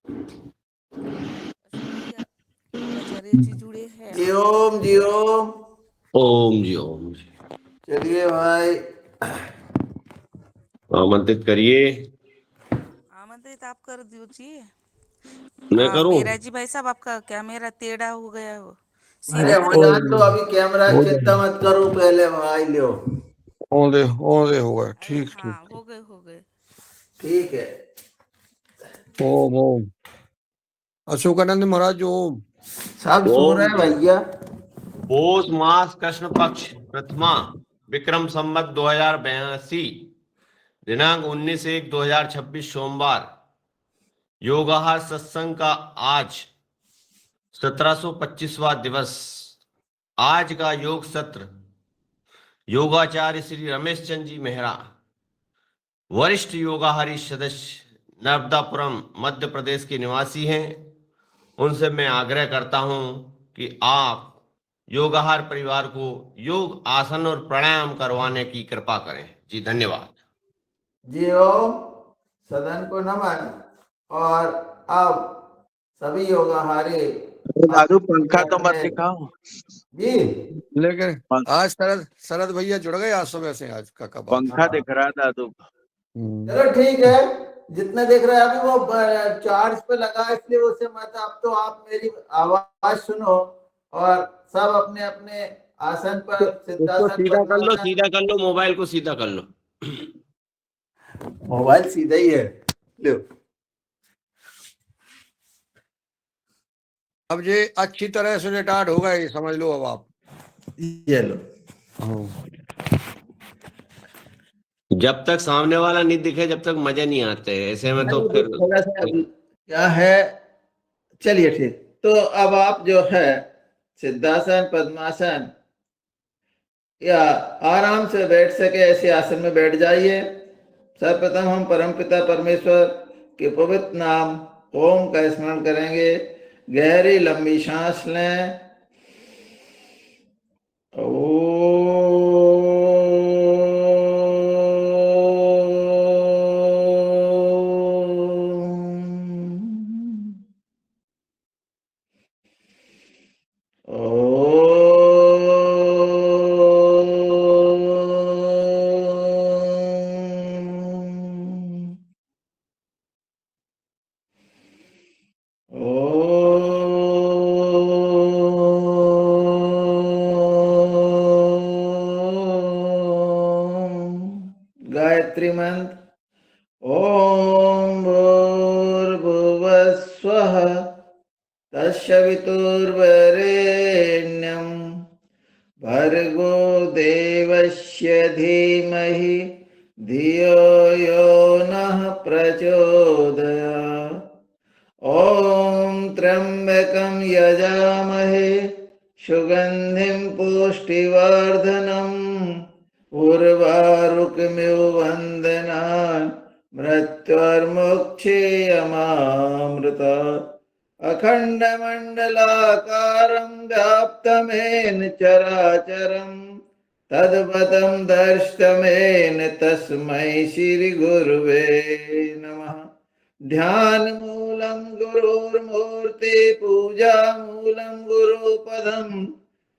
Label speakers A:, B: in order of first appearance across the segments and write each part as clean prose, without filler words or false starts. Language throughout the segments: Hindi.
A: अशोक भैया आचार्य जी जुड़े हैं
B: जी
A: आप।
B: ओम जी ओम।
C: ओम जी ओम जी।
B: चलिए भाई,
C: आमंत्रित करिए।
A: आमंत्रित आप कर दीजिए।
C: मैं करूं?
A: मेरा जी भाई साहब, आपका कैमरा टेढ़ा हो गया हो,
B: अरे
A: सीधा
B: हो
A: करिए।
B: जान दो, अभी कैमरा
D: हो
B: चिंता
D: जाए
B: मत करो, पहले भाई लो।
D: होंदे हो गए।
A: अरे
D: ठीक
A: हाँ,
D: ठीक।
A: हो गए हो गए।
B: ठीक है।
D: ओम ओम। अशोकानंद महाराज ओम।
B: सब सो
C: ओम
B: रहे हैं भैया।
C: पौष मास कृष्ण पक्ष प्रथमा विक्रम संवत 2082 दिनांक 19/1/2026 सोमवार योगाहार सत्संग का आज 1725वां दिवस। आज का योग सत्र योगाचार्य श्री रमेश चंद जी मेहरा, वरिष्ठ योगाहारी सदस्य, नर्मदापुरम मध्य प्रदेश के निवासी हैं। उनसे मैं आग्रह करता हूं कि आप योगाहार परिवार को योग आसन और प्राणायाम करवाने की कृपा करें। जी धन्यवाद।
B: जी ओम। सदन को नमन। और अब सभी योगाहारी
E: दादू पंखा तो मत
B: अपने
E: दिखाओ
B: जी।
D: लेकिन आज शरद शरद भैया जुड़ गए आज सुबह से। आज का कब
E: पंखा दिख रहा दादू।
B: चलो ठीक है, जितने देख रहे हैं अभी वो चार्ज पे लगा, इसलिए उससे मत। अब तो आप मेरी आवाज सुनो और सब अपने अपने आसन पर,
C: उसको
B: सिद्धासन
C: सीधा कर लो,
B: पद्मासन।
C: सीधा कर लो, मोबाइल को सीधा कर लो।
B: मोबाइल सीधा ही है। लो,
D: अब ये अच्छी तरह से रिटायर्ड हो गए, समझ लो अब आप।
B: ये लो।
C: जब तक सामने वाला नहीं दिखे जब तक मजे नहीं आते, ऐसे में तो फिर
B: थोड़ा सा क्या है। चलिए ठीक, तो अब आप जो है सिद्धासन पद्मासन या आराम से बैठ सके ऐसे आसन में बैठ जाइए। सर्वप्रथम हम परमपिता परमेश्वर के पवित्र नाम ओम का स्मरण करेंगे। गहरी लंबी सांस लें। गायत्री मंत्र। ओम भूर्भुवः स्वः तस्य वितुर्वरेण्यं भर्गो देवस्य धीमहि धियो यो नः प्रचोदयात्। ओम त्र्यंबकं यजामहे सुगंधिं पुष्टिवर्धनम् उर्वारुकमिव वन्दनान् मृत्युर्मुक्षीयमामृतात्। अखण्डमण्डलाकारं व्याप्तमेन चराचरं तद्पदं दर्शितमेन तस्मै श्रीगुरुवे नमः। ध्यान मूलं गुरुर्मूर्ति पूजा मूलं गुरुपदम्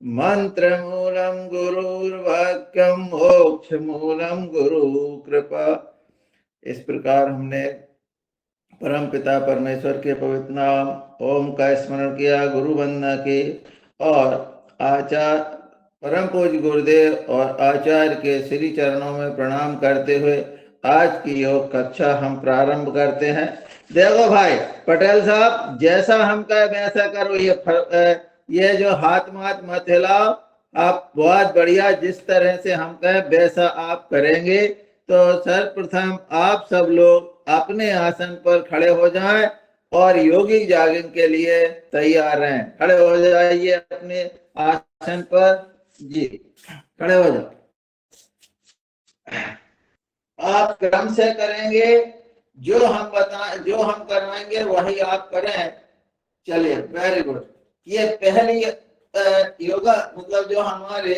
B: मंत्र मूलं गुरुर्वाक्यम मोक्ष मूलं गुरु कृपा। इस प्रकार हमने परम पिता परमेश्वर के पवित्र नाम ओम का स्मरण किया, गुरु वंदना की और आचार्य परम पूज्य गुरुदेव और आचार्य के श्री चरणों में प्रणाम करते हुए आज की योग कक्षा हम प्रारंभ करते हैं। देखो भाई पटेल साहब, जैसा हम कहे वैसा करो। ये जो हाथ माथ मत हिलाओ। आप बहुत बढ़िया, जिस तरह से हम कहे वैसा आप करेंगे। तो सर्वप्रथम आप सब लोग अपने आसन पर खड़े हो जाएं और योगी जागरण के लिए तैयार रहें। खड़े हो जाइए अपने आसन पर। जी खड़े हो जाओ। आप क्रम से करेंगे, जो हम करवाएंगे वही आप करें। चलिए, वेरी गुड। ये पहली योगा मतलब जो हमारे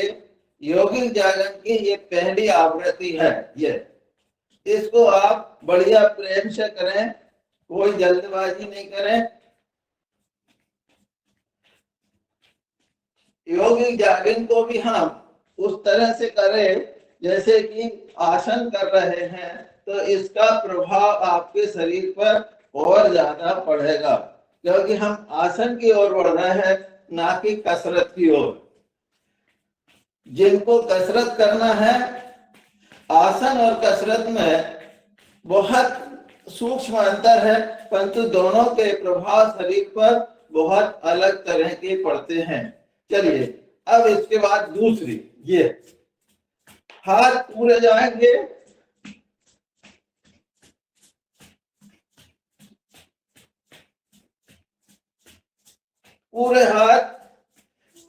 B: योगिक जागरण की ये पहली आवृत्ति है। ये इसको आप बढ़िया प्रेम से करें। कोई जल्दबाजी नहीं करें। योगिक जॉगिंग को भी हम उस तरह से करें जैसे कि आसन कर रहे हैं, तो इसका प्रभाव आपके शरीर पर और ज्यादा पड़ेगा, क्योंकि हम आसन की ओर बढ़ रहे हैं, ना कि कसरत की ओर। जिनको कसरत करना है, आसन और कसरत में बहुत सूक्ष्म अंतर है, परंतु दोनों के प्रभाव शरीर पर बहुत अलग तरह के पड़ते हैं। चलिए, अब इसके बाद दूसरी, ये हाथ पूरे जाएंगे, पूरे हाथ,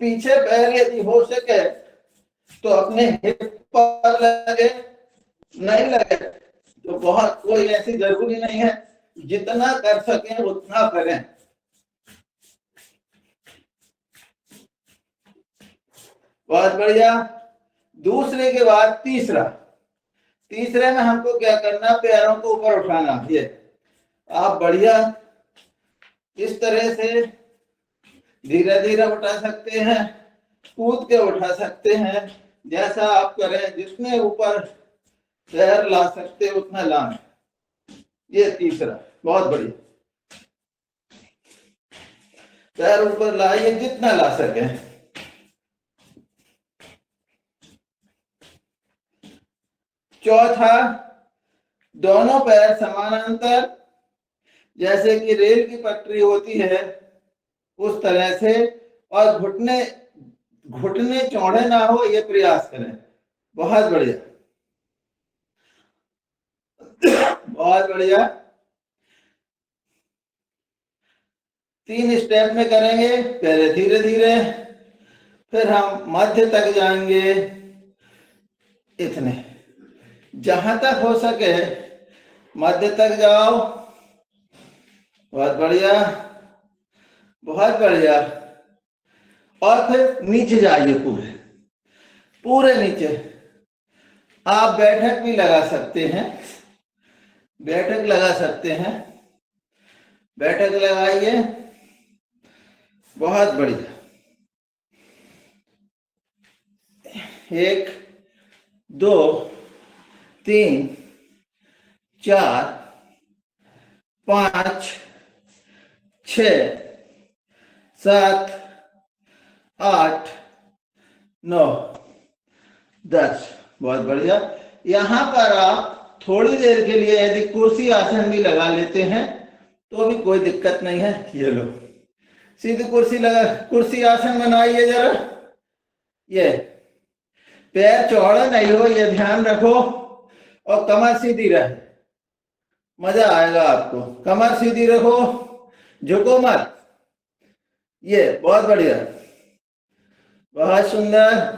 B: पीछे पैर यदि हो सके तो अपने हिप पर लगे, नहीं लगे तो बहुत कोई ऐसी जरूरी नहीं है, जितना कर सके उतना करें। बहुत बढ़िया। दूसरे के बाद तीसरा, तीसरे में हमको क्या करना, पैरों को ऊपर उठाना। ये आप बढ़िया इस तरह से धीरे धीरे उठा सकते हैं, कूद के उठा सकते हैं, जैसा आप करें, जितने ऊपर पैर ला सकते उतना लाएं। ये तीसरा, बहुत बढ़िया, पैर ऊपर लाइए जितना ला सके। चौथा, दोनों पैर समानांतर, जैसे कि रेल की पटरी होती है उस तरह से, और घुटने घुटने चौड़े ना हो, ये प्रयास करें। बहुत बढ़िया, बहुत बढ़िया। 3 स्टेप में करेंगे, पहले धीरे धीरे, फिर हम मध्य तक जाएंगे, इतने, जहां तक हो सके मध्य तक जाओ। बहुत बढ़िया, बहुत बढ़िया। और फिर नीचे जाइए, पूरे पूरे नीचे। आप बैठक भी लगा सकते हैं, बैठक लगा सकते हैं, बैठक लगाइए। बहुत बढ़िया। 1 2 3 4 5 6 7 8 9 10। बहुत बढ़िया। यहाँ पर आप थोड़ी देर के लिए यदि कुर्सी आसन भी लगा लेते हैं तो भी कोई दिक्कत नहीं है। ये लो, सीधी कुर्सी लगा, कुर्सी आसन बनाइए जरा। ये पैर चौड़ा नहीं हो, ये ध्यान रखो, और कमर सीधी रहे, मजा आएगा आपको। कमर सीधी रखो, झुको मत। ये बहुत बढ़िया, बहुत सुंदर।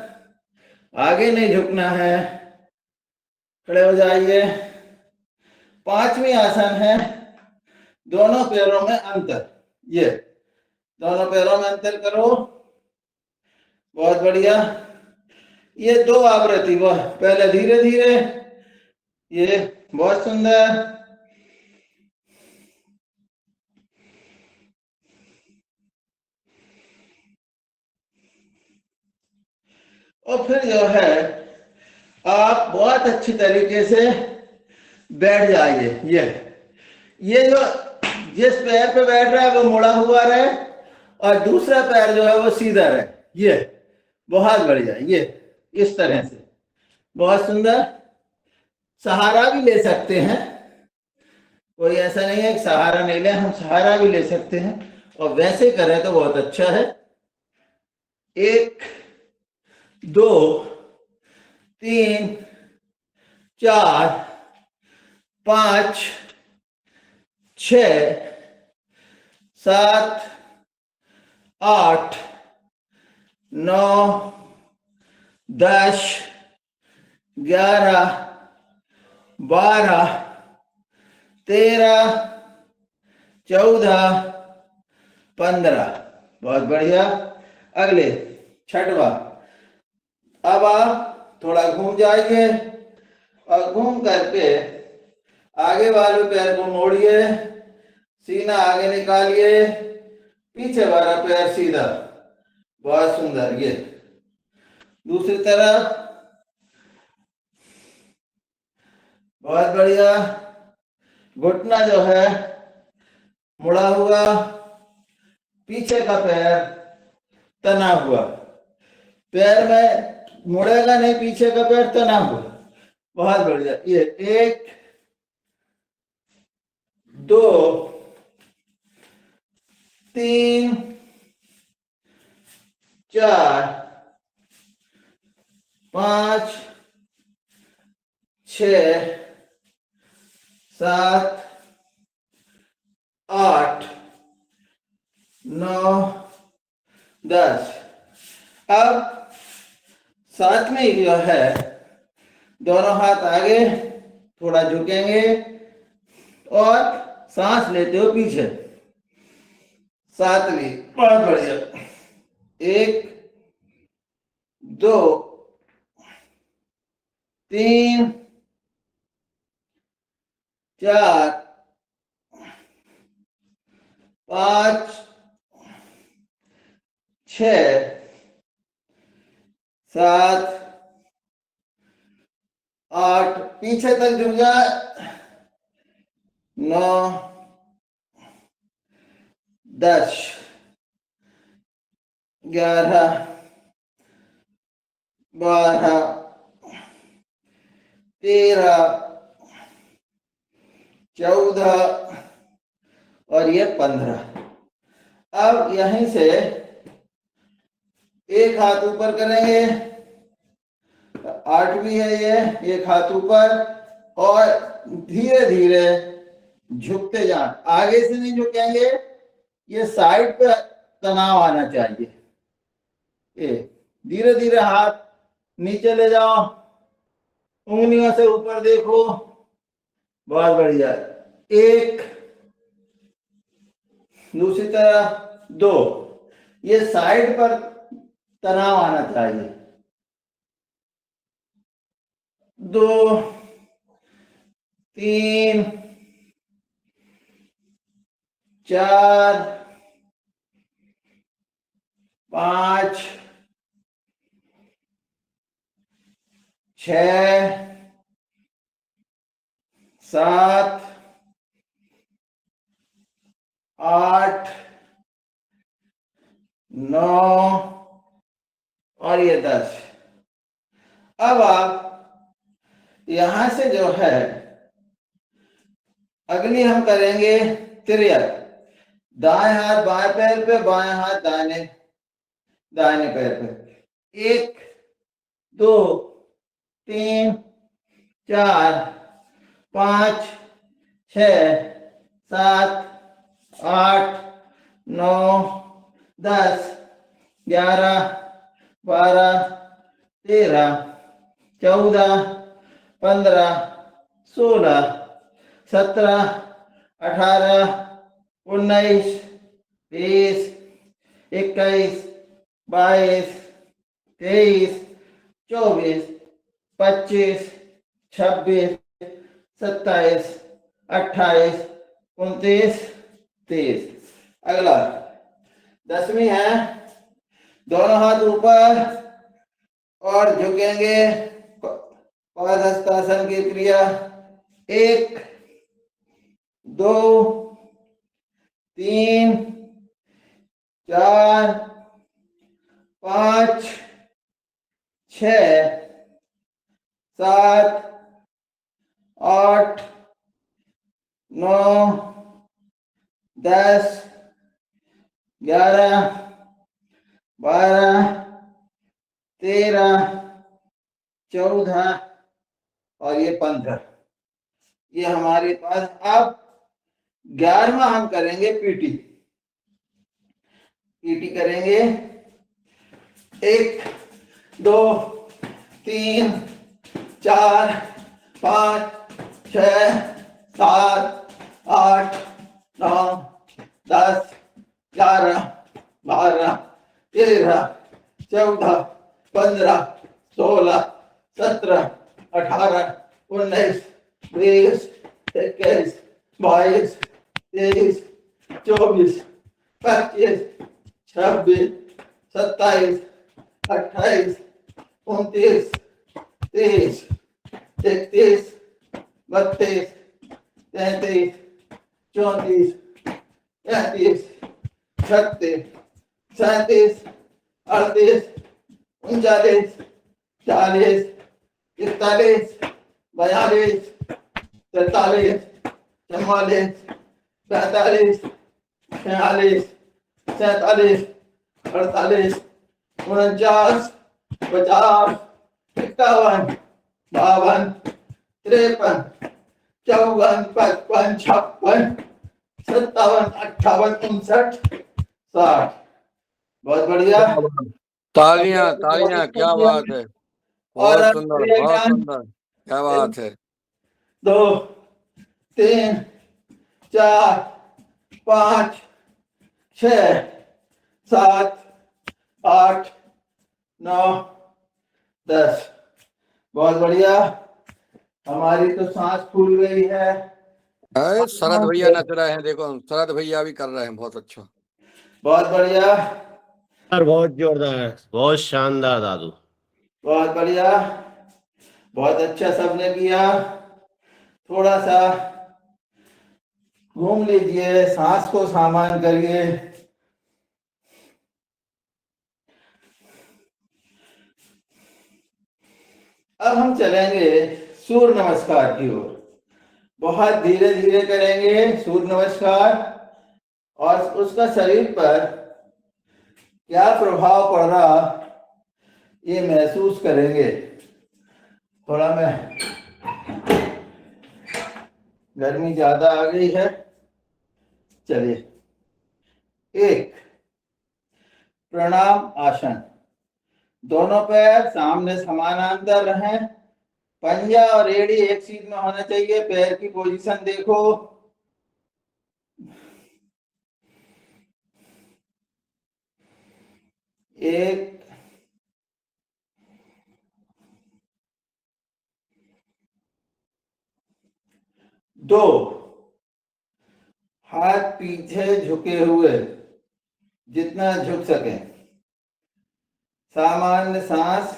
B: आगे नहीं झुकना है, खड़े हो जाइए। 5वीं आसन है दोनों पैरों में अंतर। ये दोनों पैरों में अंतर करो। बहुत बढ़िया। ये 2 आवृत्ति, वह पहले धीरे धीरे, ये बहुत सुंदर। और फिर जो है आप बहुत अच्छी तरीके से बैठ जाइए। ये जो जिस पैर पे बैठ रहा है वो मुड़ा हुआ रहे, और दूसरा पैर जो है वो सीधा रहे। ये बहुत बढ़िया, ये इस तरह से, बहुत सुंदर। सहारा भी ले सकते हैं, कोई ऐसा नहीं है कि सहारा नहीं ले, हम सहारा भी ले सकते हैं, और वैसे करें तो बहुत अच्छा है। 1 2 3 4 5 6 7 8 9 10 11 12 13 14 15। बहुत बढ़िया। अगले, छठवा, अब आप थोड़ा घूम जाइए, और घूम करके आगे वाले पैर को मोड़िए, सीना आगे निकालिए, पीछे वाला पैर सीधा, बहुत सुंदर। ये दूसरी तरफ, बहुत बढ़िया। घुटना जो है मुड़ा हुआ, पीछे का पैर तना हुआ, पैर में मुड़ेगा नहीं, पीछे का पैर तना हुआ, बहुत बढ़िया। ये 1 2 3 4 5 6 7 8 9 10। अब साथ में ही जो है दोनों हाथ आगे थोड़ा झुकेंगे और सांस लेते हो पीछे। 7वीं, बहुत बढ़िया। 1 2 3 4 5 6 7 8, पीछे तक झुक जाए, 9 10 11 12 13 14 और ये 15। अब यहीं से एक हाथ ऊपर करेंगे, 8वीं है ये, एक हाथ ऊपर और धीरे धीरे झुकते जाएं, आगे से नहीं झुकेंगे, ये साइड पे तनाव आना चाहिए। ये धीरे धीरे हाथ नीचे ले जाओ, उंगलियों से ऊपर देखो, बहुत बढ़िया। 1, दूसरी तरफ 2, ये साइड पर तनाव आना चाहिए। 2 3 4 5 6 7 8 9 और ये 10। अब आप यहां से जो है अगली हम करेंगे त्रियक, दाएं हाथ बाएं पैर पे, बाएं हाथ दाहिने पैर पे। 1 2 3 4 5 6 7 8 9 10 11 12 13 14 15 16 17 18 19 20 21 22 23 24 25 26 27 28 29 30। अगला 10वीं है, दोनों हाथ ऊपर और झुकेंगे, पादहस्तासन की क्रिया। 1 2 3 4 5 6 7 8 9 10 11 12 13 14 और ये 15। ये हमारे पास। अब 11वां हम करेंगे पीटी। पीटी करेंगे 1 2 3 4 5 6 7 8 9 10 11 12 13 14 15 16 17 18 19 20 21 22 23 24, 25, 26, 27, 28, 29, 30, 31, 32, 33, 34, 35, 36, 37, 38, 39, 40, 41, 42, 43, 44, 45, 46, 47, 48, 49, 50, 51, 52, 53, 54, 55, 56, 57, 58, 59, 60। बहुत बढ़िया।
D: तालियां तालियां, क्या बात है,
B: और
D: बहुत
B: अब
D: सुंदर
B: क्रिया
D: बहुत
B: ज्ञान।
D: सुंदर, क्या बात है।
B: 2, 3, 4, 5, 6, 7, 8, 9, 10। बहुत बढ़िया। हमारी तो सांस फूल गई है।
D: अरे शरद भैया नच रहे हैं, देखो शरद भैया भी कर रहे हैं, बहुत अच्छा।
B: बहुत बढ़िया,
C: बहुत जोरदार, बहुत शानदार दादू।
B: बहुत बढ़िया, बहुत अच्छा सबने किया। थोड़ा सा घूम लीजिए, सांस को सामान करिए। अब हम चलेंगे सूर्य नमस्कार की ओर। बहुत धीरे धीरे करेंगे सूर्य नमस्कार, और उसका शरीर पर क्या प्रभाव पड़ रहा ये महसूस करेंगे। थोड़ा मैं, गर्मी ज्यादा आ गई है। चलिए, एक प्रणाम आसन। दोनों पैर सामने समानांतर रहें। पंजा और एड़ी एक सीध में होना चाहिए। पैर की पोजीशन देखो। एक, दो, हाथ पीछे झुके हुए, जितना झुक सके। सामान्य सांस।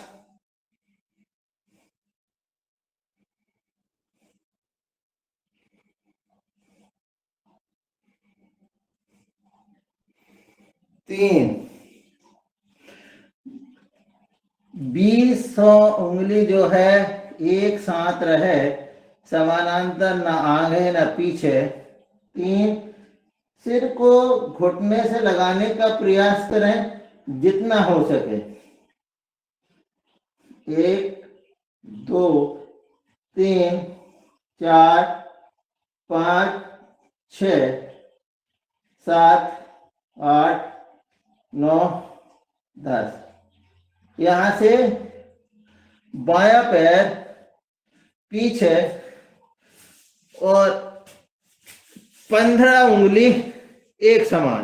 B: तीन, 20 उंगली जो है एक साथ रहे, समानांतर, न आगे न पीछे। तीन, सिर को घुटने से लगाने का प्रयास करें जितना हो सके। एक, दो, तीन, चार, पाँच, 6, 7, 8, 9, 10। यहाँ से बायां पैर पीछे और 15 उंगली एक समान,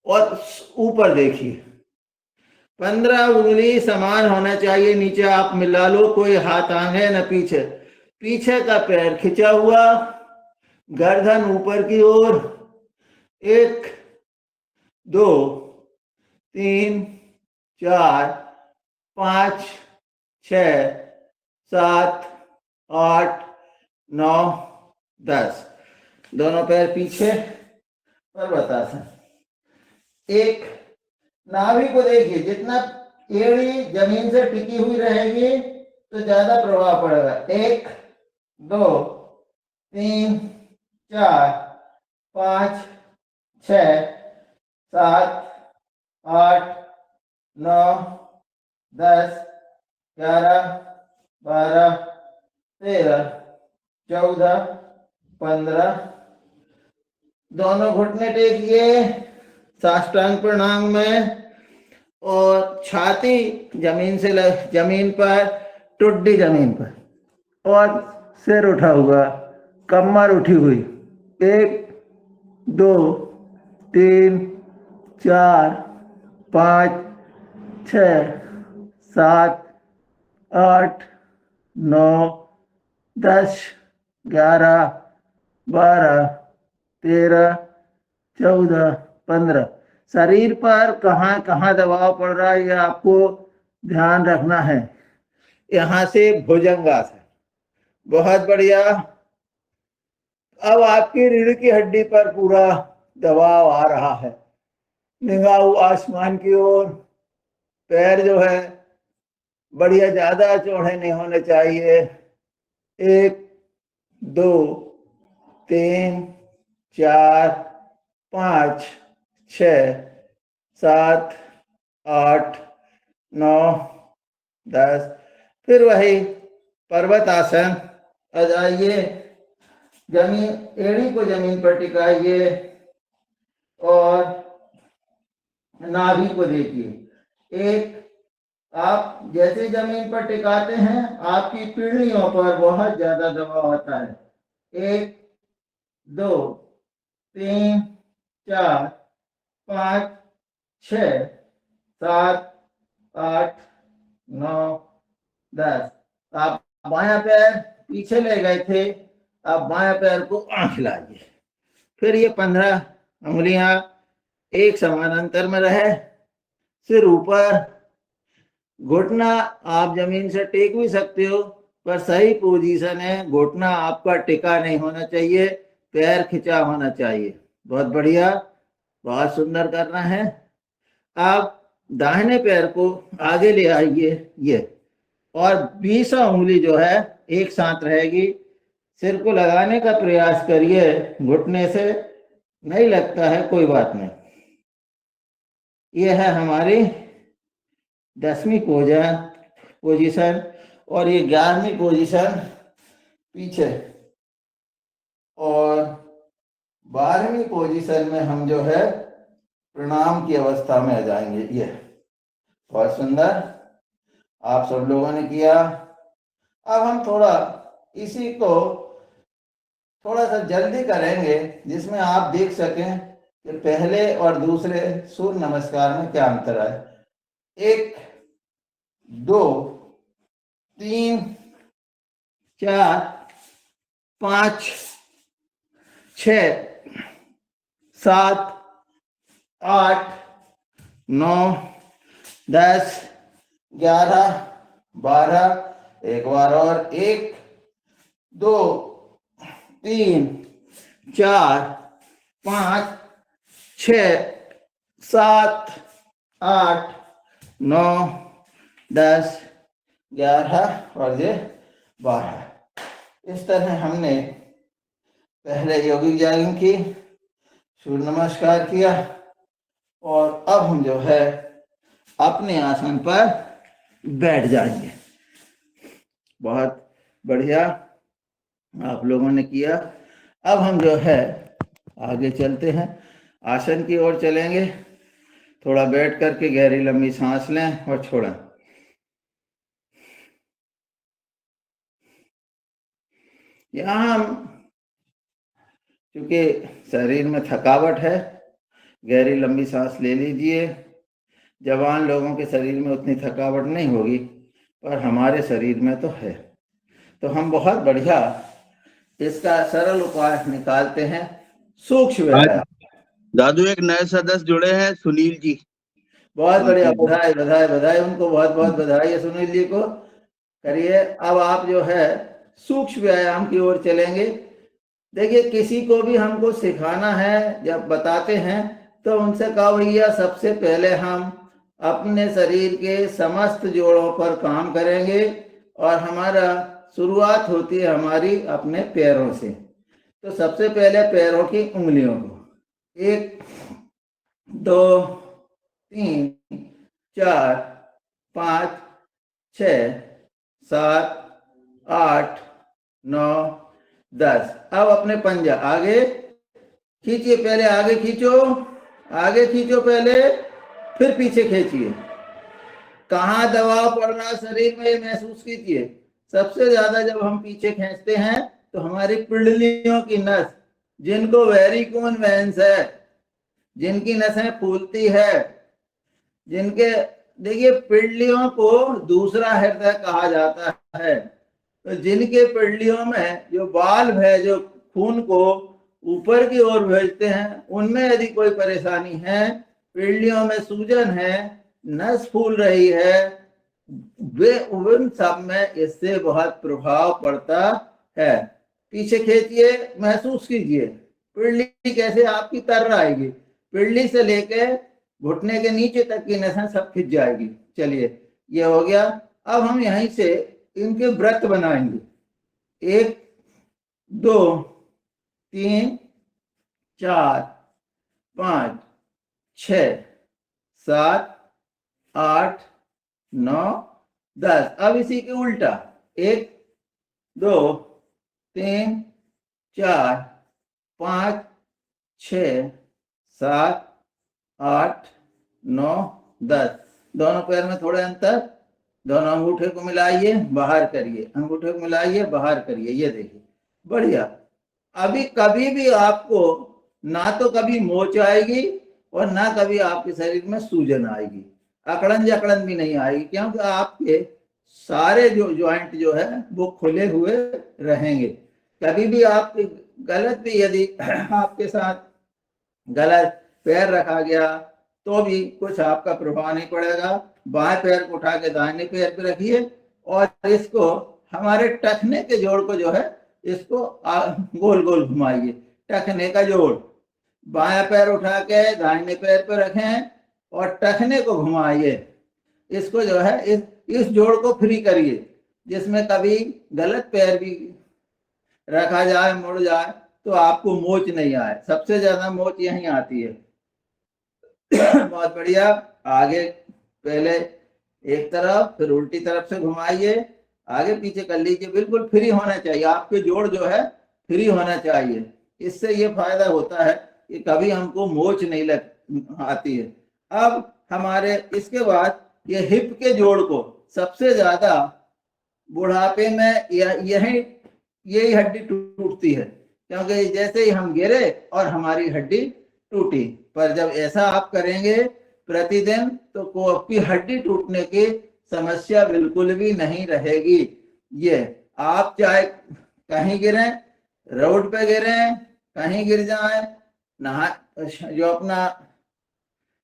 B: और ऊपर देखिए 15 उंगली समान होना चाहिए। नीचे आप मिला लो, कोई हाथ आगे न पीछे। पीछे का पैर खिंचा हुआ, गर्दन ऊपर की ओर। 1, 2, 3, 4, 5, 6, 7, 8, 9, 10। दोनों पैर पीछे, पर्वतासन। एक, नाभि को देखिए, जितना एड़ी जमीन से टिकी हुई रहेगी तो ज्यादा प्रभाव पड़ेगा। 1, 2, 3, 4, 5, 6, 7, 8, 9, 10, 11, 12, 13, 14, 15। दोनों घुटने टेकिए साष्टांग प्रणाम में, और छाती जमीन से जमीन पर, टुड्डी जमीन पर, और सिर उठा हुआ, कमर उठी हुई। 1, 2, 3, 4, 5, 6, 7, 8, 9, 10, 11, 12, 13, 14, 15। शरीर पर कहाँ कहाँ दबाव पड़ रहा है ये आपको ध्यान रखना है। यहाँ से भुजंगासन, बहुत बढ़िया। अब आपकी रीढ़ की हड्डी पर पूरा दबाव आ रहा है, निगाह आसमान की ओर। पैर जो है बढ़िया, ज्यादा चौड़े नहीं होने चाहिए। 1, 2, 3, 4, 5, 6, 7, 8, 9, 10। फिर वही पर्वत आसन। आ जाइए, जमीन, एड़ी को जमीन पर टिकाइए और नाभि को देखिए। एक, आप जैसे जमीन पर टिकाते हैं आपकी पीढ़ियों पर बहुत ज्यादा दबाव आता है। 1, 2, 3, 4, 5, 6, 7, 8, 9, 10। आप बायां पैर पीछे ले गए थे, आप बायां पैर को आंख लाइए। फिर ये 15 उंगलियां एक समान अंतर में रहे, सिर ऊपर। घुटना आप जमीन से टेक भी सकते हो, पर सही पोजीशन है, घुटना आपका टिका नहीं होना चाहिए, पैर खिंचा होना चाहिए। बहुत बढ़िया, बहुत सुंदर करना है। आप दाहिने पैर को आगे ले आइए, ये, और 20 उंगली जो है एक साथ रहेगी। सिर को लगाने का प्रयास करिए, घुटने से नहीं लगता है, कोई बात नहीं। ये है हमारी 10वीं पोजीशन, और ये 11वीं पोजीशन पीछे, और 12वीं पोजीशन में हम जो है प्रणाम की अवस्था में आ जाएंगे। ये बहुत सुंदर आप सब लोगों ने किया। अब हम थोड़ा इसी को थोड़ा सा जल्दी करेंगे, जिसमें आप देख सकें कि पहले और दूसरे सूर्य नमस्कार में क्या अंतर है। 1, 2, 3, 4, 5, 6, 7, 8, 9, 10, 11, 12। एक बार और, 1, 2, 3, 4, 5, 6, 7, 8, 9, 10, 11 और ये 12। इस तरह हमने पहले योगिक जॉगिंग की, सूर्य नमस्कार किया, और अब हम जो है अपने आसन पर बैठ जाएंगे। बहुत बढ़िया आप लोगों ने किया। अब हम जो है आगे चलते हैं, आसन की ओर चलेंगे। थोड़ा बैठ करके गहरी लंबी सांस लें और छोड़ें। यहाँ हम, क्योंकि शरीर में थकावट है, गहरी लंबी सांस ले लीजिए। जवान लोगों के शरीर में उतनी थकावट नहीं होगी, पर हमारे शरीर में तो है। तो हम बहुत बढ़िया इसका सरल उपाय निकालते हैं, सूक्ष्म व्यायाम।
E: दादू एक नए सदस्य जुड़े हैं, सुनील जी।
B: बहुत बढ़िया, बधाई बधाई बधाई, उनको बहुत बहुत बधाई है सुनील जी को। करिए। अब आप जो है सूक्ष्म व्यायाम की ओर चलेंगे। देखिए, किसी को भी हमको सिखाना है, जब बताते हैं तो उनसे कहा, भैया सबसे पहले हम अपने शरीर के समस्त जोड़ों पर काम करेंगे, और हमारा शुरुआत होती है हमारी अपने पैरों से। तो सबसे पहले पैरों की उंगलियों को, 1, 2, 3, 4, 5, 6, 7, 8, 9, 10। अब अपने पंजा आगे खींचिए, पहले आगे खींचो, आगे खींचो पहले, फिर पीछे खींचिए। कहाँ दबाव पड़ रहा शरीर में ये महसूस कीजिए। सबसे ज्यादा जब हम पीछे खींचते हैं तो हमारी पिंडलियों की नस, जिनको वेरिकोन वेन्स है, जिनकी नसें फूलती है, जिनके, देखिए पिंडलियों को दूसरा हृदय कहा जाता है। तो जिनके पिंडलियों में जो वाल्व है, जो खून को ऊपर की ओर भेजते हैं। उनमें यदि कोई परेशानी है, पीढ़ियों में सूजन है, नस फूल रही है, वे उन सब में इससे बहुत प्रभाव पड़ता है। पीछे खींचिए, महसूस कीजिए पिंडली कैसे आपकी तर आएगी। पिंडली से लेके घुटने के नीचे तक की नसें सब खिंच जाएगी। चलिए, ये हो गया। अब हम यहीं से इनके व्रत बनाएंगे। 1 2 3 4 5 6 7 8 9 10। अब इसी के उल्टा 1 2 3 4 5 6 7 8 9 10। दोनों पैर में थोड़े अंतर। दोनों अंगूठे को मिलाइए, बाहर करिए, अंगूठे को मिलाइए, बाहर करिए। ये देखिए, बढ़िया। अभी कभी भी आपको ना तो कभी मोच आएगी और ना कभी आपके शरीर में सूजन आएगी। अकड़न जकड़न भी नहीं आएगी, क्योंकि आपके सारे जो ज्वाइंट जो है वो खुले हुए रहेंगे। कभी भी आप गलत भी यदि आपके साथ गलत पैर रखा गया तो भी कुछ आपका प्रभाव नहीं पड़ेगा। बाएं पैर को उठा के दाहिने पैर पे रखिए और इसको हमारे टखने के जोड़ को जो है इसको गोल गोल घुमाइए। टखने का जोड़, बायां पैर उठा के दाहिने पैर पे रखें और टखने को घुमाइए। इसको जो है इस जोड़ को फ्री करिए, जिसमें कभी गलत पैर भी रखा जाए, मुड़ जाए तो आपको मोच नहीं आए। सबसे ज्यादा मोच यहीं आती है। बहुत बढ़िया। आगे पहले एक तरफ, फिर उल्टी तरफ से घुमाइए, आगे पीछे कर लीजिए। बिल्कुल फ्री होना चाहिए, आपके जोड़ जो है फ्री होना चाहिए। इससे ये फायदा होता है कि कभी हमको मोच नहीं लग आती है। अब हमारे इसके बाद ये हिप के जोड़ को सबसे ज्यादा बुढ़ापे में यही हड्डी टूटती है, क्योंकि जैसे ही हम गिरे और हमारी हड्डी टूटी। पर जब ऐसा आप करेंगे प्रतिदिन तो आपकी हड्डी टूटने की समस्या बिल्कुल भी नहीं रहेगी। ये आप चाहे कहीं गिरे, रोड पे गिरे, कहीं गिर जाए, नहा जो अपना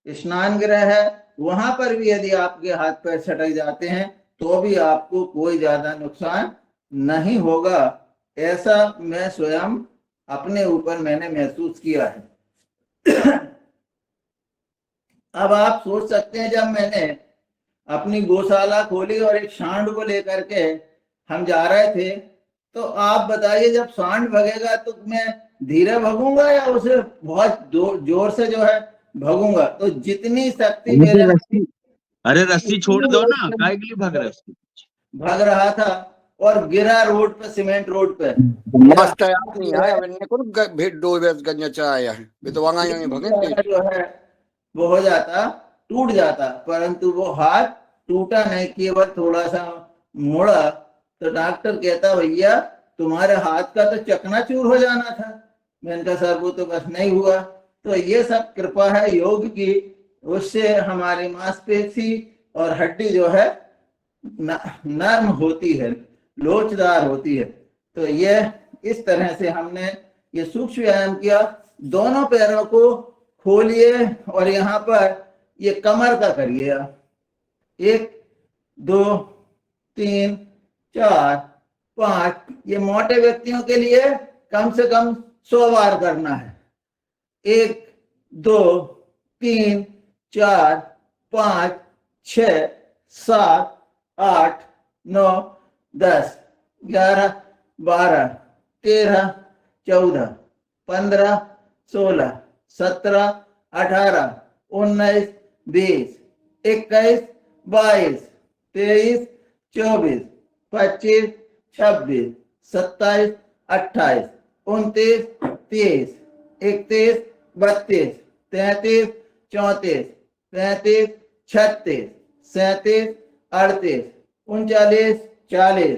B: स्नान गृह है वहां पर भी यदि आपके हाथ पैर सटक जाते हैं तो भी आपको कोई ज्यादा नुकसान नहीं होगा। ऐसा मैं स्वयं अपने ऊपर मैंने महसूस किया है। अब आप सोच सकते हैं, जब मैंने अपनी गौशाला खोली और एक सांड को लेकर के हम जा रहे थे, तो आप बताइए जब सांड भगेगा तो मैं धीरे भगूंगा या उसे बहुत जोर से जो है भगूंगा। तो जितनी शक्ति मेरे
E: अरे रस्सी छोड़ दो ना, काय के लिए भाग रहे हो?
B: भाग रहा था और गिरा रोड पे, सीमेंट रोड पे।
D: मास्टर नहीं आया, मैंने को भेट दो बेस गंजा आया है बितवांगा यहीं भगे
B: जो है वो हो जाता, टूट जाता। परंतु वो हाथ टूटा नहीं, केवल थोड़ा सा मुड़ा। तो डॉक्टर कहता भैया तुम्हारे हाथ का तो चकनाचूर हो जाना था। मैंने कहा सर वो तो बस नहीं हुआ। तो ये सब कृपा है योग की, उससे हमारी मांसपेशी और हड्डी जो है नर्म होती है, लोचदार होती है। तो ये इस तरह से हमने ये सूक्ष्म व्यायाम किया। दोनों पैरों को खोलिए और यहाँ पर ये कमर का करिए। 1 2 3 4 5। ये मोटे व्यक्तियों के लिए कम से कम 100 बार करना है। 1 2 3 4 5 6 7 8 9 10 11 12 13 14 15 16 17 18 19 20 21 22 23 24 25 26 27 28 29 30 31 32 33 34 35 36 37 38 39 40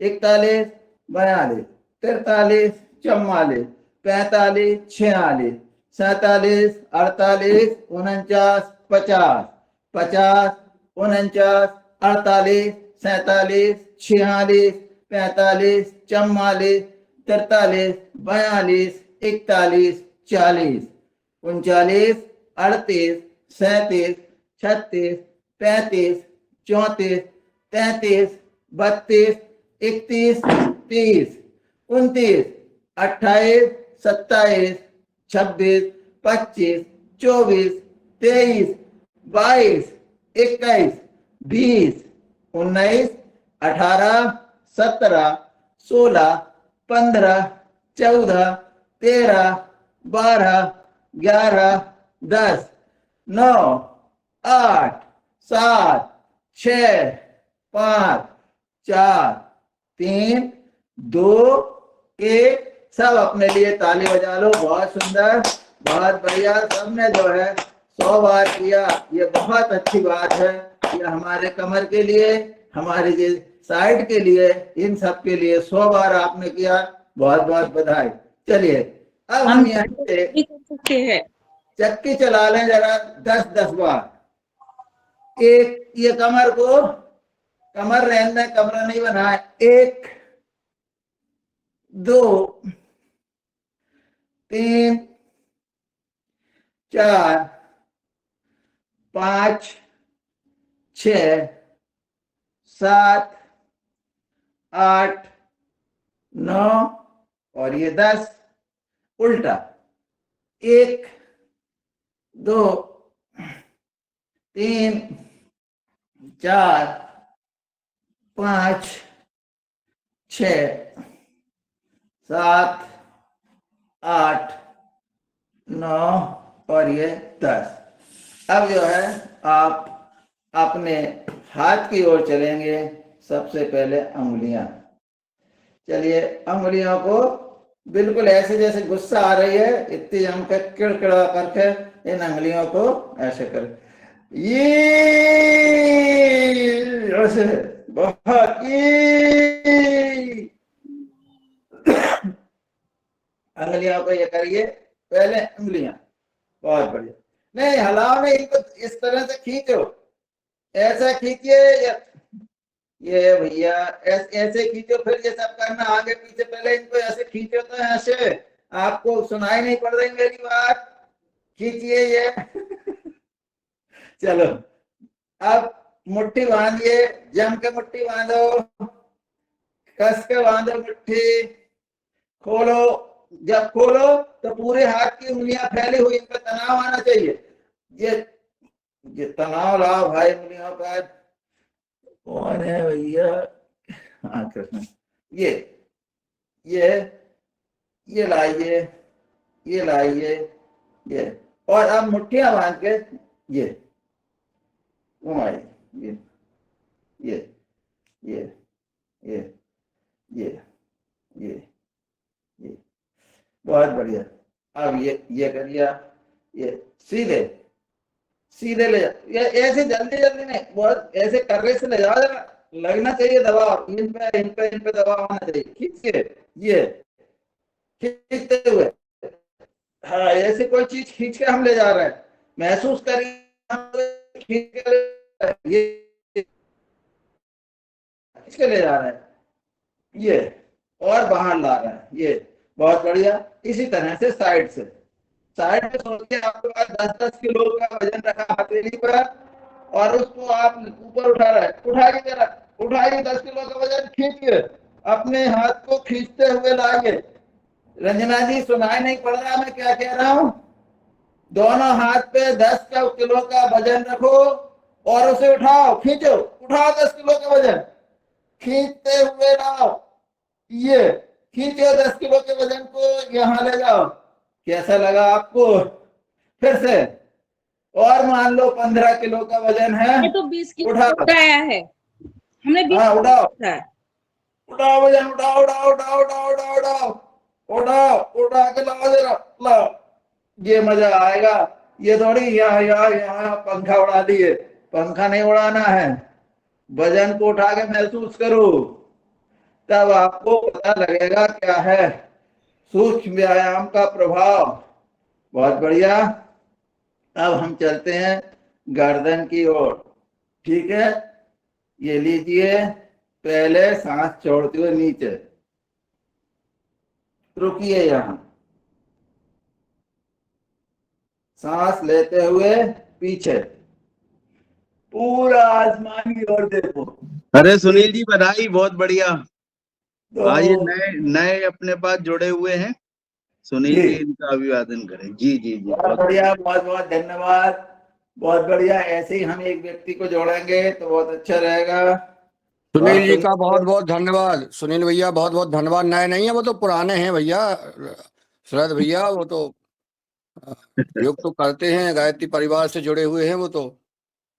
B: 41 42 43 44 45 46 47 48 49 50 50 49 48 47 46 45 44 43 42 41, 40, 39, 38, 37, 36, 35, 34, 33, 32, 31, 30, 29, 28, 27, 26, 25, 24, 23, 22, 21, 20, 19, 18, 17, 16, 15, 14, 13, 12, 11, 10, 9, 8, 7, 6, 5, 4, 3, 2, 1। सब अपने लिए ताली बजा लो। बहुत सुंदर, बहुत बढ़िया। सबने जो है 100 बार किया, ये बहुत अच्छी बात है। ये हमारे कमर के लिए, हमारी जो साइड के लिए, इन सब के लिए 100 बार आपने किया, बहुत बहुत बधाई। चलिए अब हम यहाँ से
F: भी कर सकते हैं।
B: चक्की चला लें जरा 10-10 बार। एक, ये कमर को, कमर रहने, कमरा नहीं बनाए। 1, 2, 3, 4, 5, 6, 7, 8, 9 और ये 10। उल्टा 1, 2, 3, 4, 5, 6, 7, 8, 9 और ये 10। अब जो है आप अपने हाथ की ओर चलेंगे। सबसे पहले अंगुलियां। चलिए अंगुलियों को बिल्कुल ऐसे जैसे गुस्सा आ रही है इतनी जमकर किड़किड़ा करके इन अंगुलियों को ऐसे कर, ये ऐसे बहुत अंगुलियों को ये करिए। पहले अंगुलियां, बहुत बढ़िया। नहीं हिलाओ नहीं, इनको इस तरह से खींचो, ऐसा खींचिए। ये भैया ऐसे खींचो, फिर ये सब करना आगे पीछे। पहले इनको ऐसे खींचो तो ऐसे, आपको सुनाई नहीं पड़ रही मेरी बात? खींचिए ये। चलो अब मुट्ठी बांधिए, जम के मुट्ठी बांधो, कस के बांधो मुट्ठी। खोलो, जब खोलो तो पूरे हाथ की उंगलियां फैली हुई, इनका तनाव आना चाहिए। ये तनाव लाओ भाई उंगलियों पर। कौन है भैया? हाँ कृष्ण। ये ये लाइए, ये लाइए, ये। और अब मुट्ठियां बांध के ये घुमाइए, ये ये ये ये ये ये ये। बहुत बढ़िया। अब ये करिए, ये सीधे सीधे ले जाओ। ये ऐसे जल्दी जल्दी नहीं, बहुत ऐसे कर्रे से ले जाओ, जरा लगना चाहिए दबाव। इन पे दबाव आना चाहिए। खींच के ये खींचते हुए, हाँ ऐसे कोई चीज खींच के हम ले जा रहे हैं, महसूस करिए। खींच के ये खींच के ले जा रहे हैं, ये और बाहर ला रहे हैं, ये बहुत बढ़िया। इसी तरह से साइड से सोचिए आपके पास 10-10 किलो का वजन रखा हथेली पर, और उसको आप ऊपर उठा रहे हैं। उठाइए जरा, उठाइए 10 किलो का वजन, खींचिए, अपने हाथ को खींचते हुए लाइए। रंजना जी सुनाई नहीं पड़ रहा मैं क्या कह रहा हूं? दोनों हाथ पे 10 किलो का वजन रखो और उसे उठाओ, खींचो, उठाओ 10 किलो का वजन, खींचते हुए लाओ। ये खींचो 10 किलो के वजन को, यहां ले जाओ। कैसा लगा आपको? फिर से, और मान लो 15 किलो का वजन है,
F: ये तो 20 किलो
B: उठाओ।
F: उठाया है हमने, 20
B: हाँ उठाओ,
F: किलो है।
B: उठाओ वजन, उठाओ उठाओ उठाओ उठाओ उठाओ उठाओ उठाओ, उठा के लाओ जरा, लाओ। ये मजा आएगा। ये थोड़ी यहाँ पंखा उड़ा दिए, पंखा नहीं उड़ाना है। वजन को उठा के महसूस करो, तब आपको पता लगेगा क्या है सूक्ष्म व्यायाम का प्रभाव। बहुत बढ़िया। अब हम चलते हैं गर्दन की ओर। ठीक है, ये लीजिए। पहले सांस छोड़ते हुए नीचे रुकिए, यहां सांस लेते हुए पीछे पूरा आसमान की ओर देखो।
E: अरे सुनील जी बधाई, बहुत बढ़िया।
B: तो
E: आज ये नए नए अपने पास जुड़े हुए हैं। सुनील
B: जी
E: जी इनका अभिवादन करें। जी जी जी,
B: बहुत
E: बहुत
B: बढ़िया, बहुत बहुत धन्यवाद। बहुत बढ़िया, ऐसे ही हम एक व्यक्ति को जोड़ेंगे तो बहुत अच्छा रहेगा। और
D: सुनील जी का बहुत बहुत धन्यवाद। सुनील भैया बहुत बहुत धन्यवाद। नए नहीं है वो तो पुराने हैं भैया। शरद भैया वो तो योग तो करते हैं, गायत्री परिवार से जुड़े हुए हैं वो तो।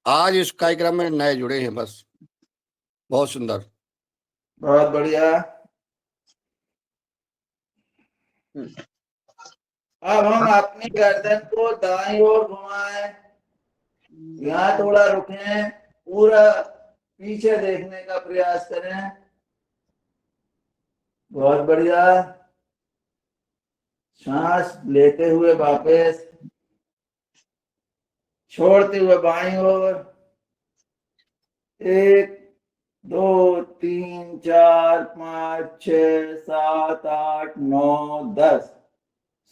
D: आज इस कार्यक्रम में नए जुड़े हैं बस। बहुत सुंदर।
B: बहुत बढ़िया। अब हम अपनी गर्दन को दाईं ओर घुमाएं, यहाँ थोड़ा रुकें, पूरा पीछे देखने का प्रयास करें। बहुत बढ़िया। सांस लेते हुए वापस, छोड़ते हुए बाईं ओर। 1 2 3 4 5 6 7 8 9 10।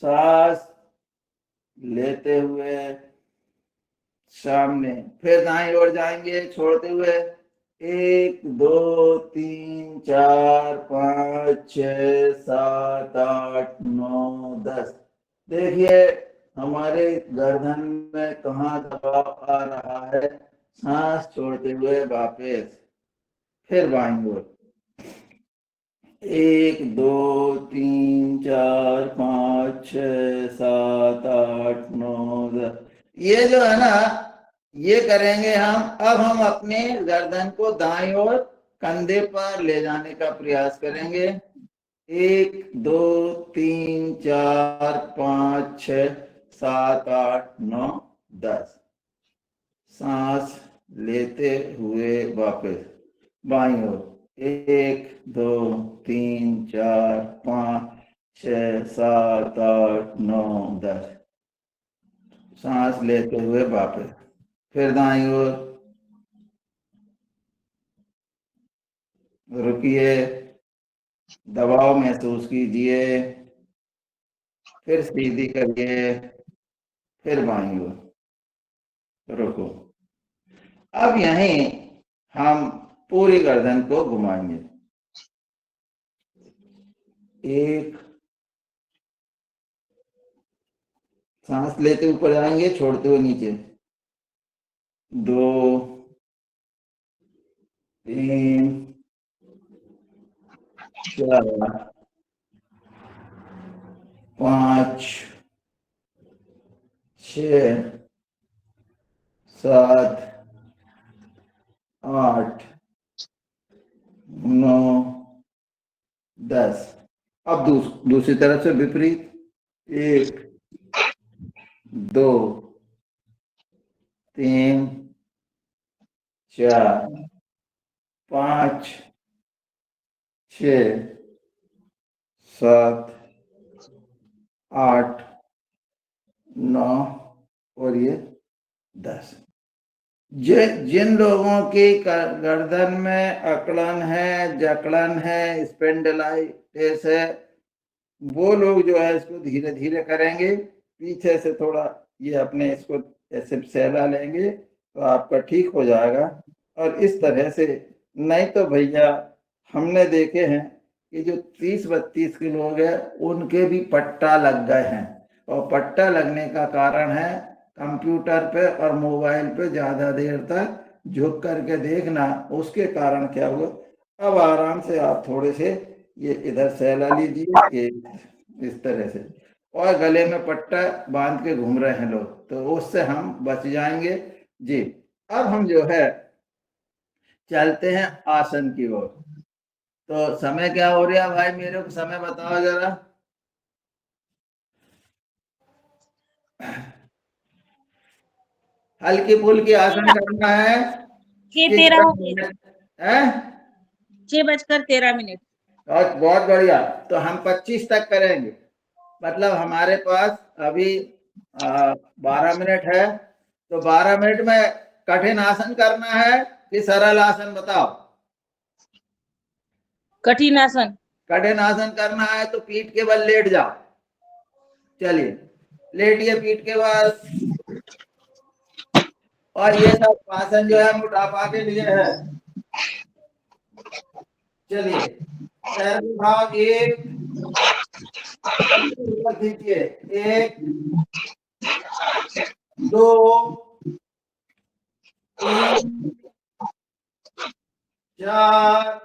B: सांस लेते हुए सामने, फिर दाईं ओर जाएंगे छोड़ते हुए। 1 2 3 4 5 6 7 8 9 10। देखिए हमारे गर्दन में कहाँ दबाव आ रहा है। सांस छोड़ते हुए वापस, फिर बाईं ओर। 1 2 3 4 5 6 7 8 9 10। ये जो है ना, ये करेंगे हम। अब हम अपने गर्दन को दाईं ओर कंधे पर ले जाने का प्रयास करेंगे। 1 2 3 4 5 6 7 8 9 10। सांस लेते हुए वापस बाईं ओर। 1 2 3 4 5 6 7 8 9 10। सांस लेते हुए वापस, फिर दाईं ओर। रुकिए, दबाव महसूस कीजिए, फिर सीधी करिए, फिर बाईं ओर। रुको। अब यहीं हम पूरी गर्दन को घुमाएंगे। 1, सांस लेते ऊपर जाएंगे, छोड़ते हुए नीचे। 2 3 4 5 6 7 8 9 10। अब दूसरी तरफ से विपरीत। 1 2 3 4 5 6 7 8 9 और ये 10। जिन लोगों की गर्दन में अकड़न है, जकड़न है, स्पेंडिलाइटिस है, वो लोग जो है इसको धीरे धीरे करेंगे। पीछे से थोड़ा ये अपने इसको ऐसे सहला लेंगे तो आपका ठीक हो जाएगा। और इस तरह से, नहीं तो भैया हमने देखे हैं कि जो 30-32 के लोग हैं उनके भी पट्टा लग गए हैं। और पट्टा लगने का कारण है कंप्यूटर पे और मोबाइल पे ज्यादा देर तक झुक करके देखना। उसके कारण क्या हुआ, अब आराम से आप थोड़े से ये इधर सहला लीजिए कि इस तरह से। और गले में पट्टा बांध के घूम रहे हैं लोग, तो उससे हम बच जाएंगे। जी अब हम जो है चलते हैं आसन की ओर। तो समय क्या हो रहा है भाई, मेरे को समय बताओ जरा। हल्की फुल्की आसन करना है।
F: 6:13 हो गए।
B: है
F: 6:13।
B: बहुत बढ़िया। तो हम 25 तक करेंगे। मतलब हमारे पास अभी 12 मिनट है। तो 12 मिनट में कठिन आसन करना है कि सरल आसन, बताओ।
F: कठिन आसन।
B: कठिन आसन करना है तो पीठ के बल लेट जाओ। चलिए लेटिए, पीठ के बल। और ये सब आसन जो है मोटापा के लिए है। चलिए पैर उठाओ, एक ऊपर खींचिए, एक, दो, तीन, चार,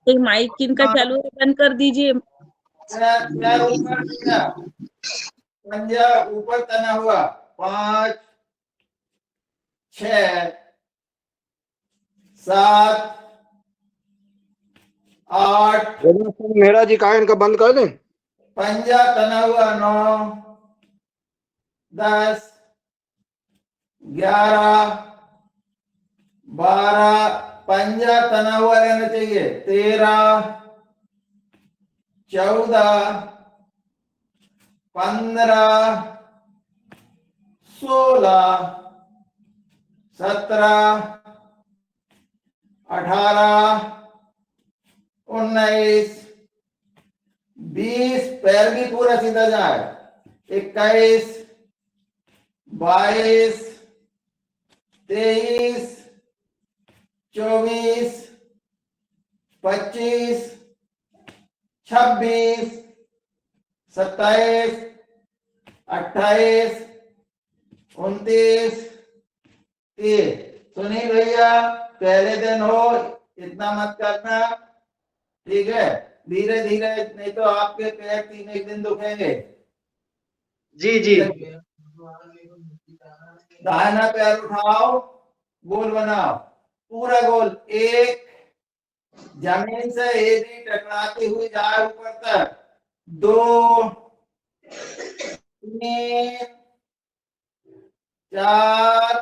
F: एक माइक किनका चालू है, बंद कर दीजिए।
B: पैर पैर ऊपर किया, पंजा ऊपर तना हुआ, 5, 6, 7, 8,
D: मेहरा जी कहा इनका बंद कर दें।
B: पंजा तना हुआ, 9, 10, 11, 12, पंजा तना हुआ रहना चाहिए, 13, 14, 15, 16, 17, 18, 19, 20, पैर भी पूरा सीधा जाए, 21, 22, 23, 24, 25, 26, 27, 28, 29, 30। सुनील भैया पहले दिन हो, इतना मत करना, ठीक है? धीरे धीरे, नहीं तो आपके पैर 3 दिन दुखेंगे।
E: जी जी।
B: दाहिना पैर उठाओ, गोल बनाओ, पूरा गोल, एक, जमीन से एड़ी टकराती हुई जाए ऊपर तक, 2, 3, 4,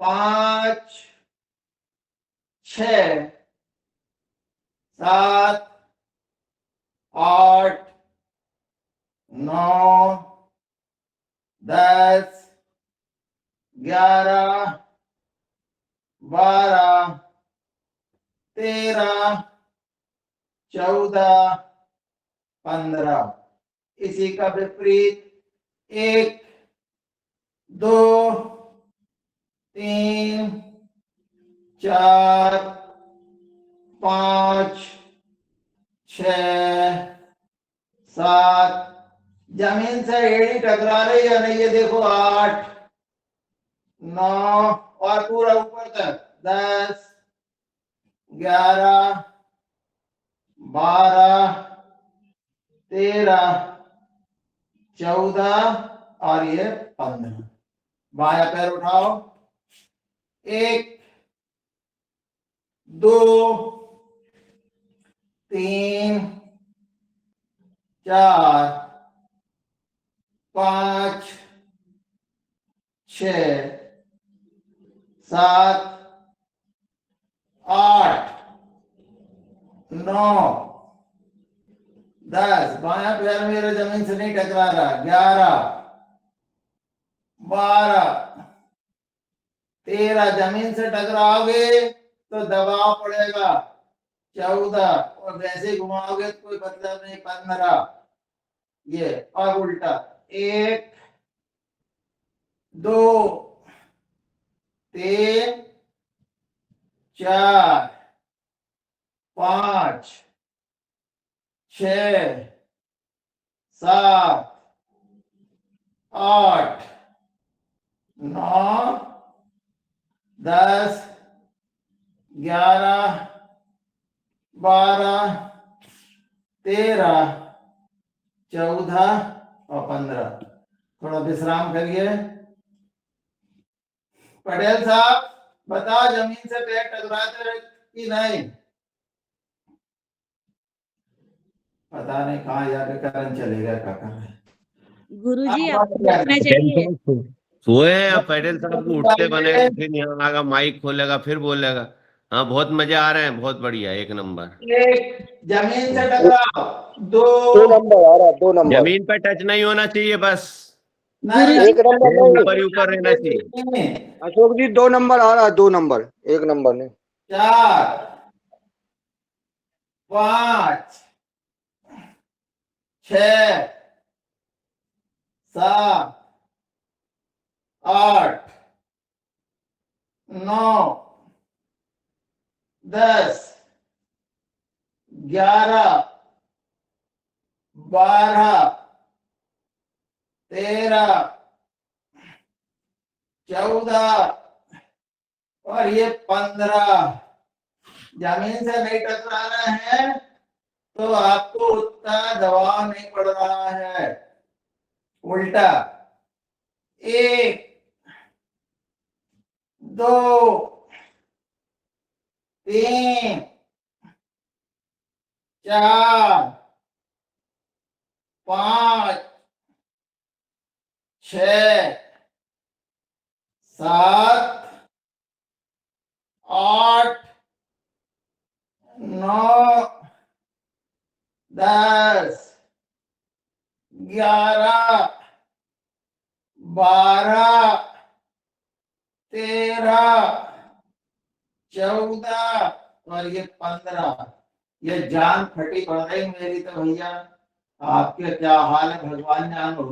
B: 5, 6, 7, 8, 9, 10, 11, 12, 13, 14, 15। इसी का विपरीत, 1, 2, 3, 4, 5, 6, 7, जमीन से एड़ी टकरा रही है नहीं, ये देखो, 8, 9, और पूरा ऊपर तक, 10, 11, 12, 13, 14 और ये 15। बायां पैर उठाओ, 1, 2, 3, 4, 5, 6, 7, 8, 9, 10, बायां पैर मेरे जमीन से नहीं टकरा रहा, 11, 12, 13, जमीन से टकराओगे तो दबाव पड़ेगा, 14, और वैसे घुमाओगे तो कोई मतलब नहीं, 15, ये, और उल्टा, 1, 2, 3, 4, 5, 6, 7, 8, 9, 10, 11, 12, 13, 14 और 15। थोड़ा विश्राम करिए। पटेल साहब बताओ, जमीन से पैर टकराते रहे कि नहीं? पता नहीं कहाँ जाके करंट चलेगा, क्या कर रहे हैं।
F: गुरुजी आपको देखना चाहिए।
C: सोए हैं पटेल साहब को, उठते बनेगा, फिर यहाँ आगा माइक खोलेगा, फिर बोलेगा। हाँ बहुत मजे आ रहे हैं, बहुत बढ़िया, एक नंबर।
B: एक, जमीन से टकराओ, 2,
D: 2 नंबर आ रहा, 2 नंबर।
C: जमीन पर टच नहीं होना चाहिए, बस
F: गुरुजी
D: 1 नंबर नहीं,
C: ऊपर ही ऊपर रहना चाहिए।
D: अशोक जी 2 नंबर आ रहा, 2 नंबर, 1 नंबर नहीं।
B: 4, 5, 6, 7, 8 9 10 11 12 13 14 और ये 15। जमीन से नहीं टकराना है तो आपको उतना दबाव नहीं पड़ रहा है। उल्टा 1 2 3 4 5 6 7 8 9 10 11 12 13 14 और ये 15। ये जान फटी पड़ रही मेरी तो भैया। आपके क्या हाल है भगवान जानो,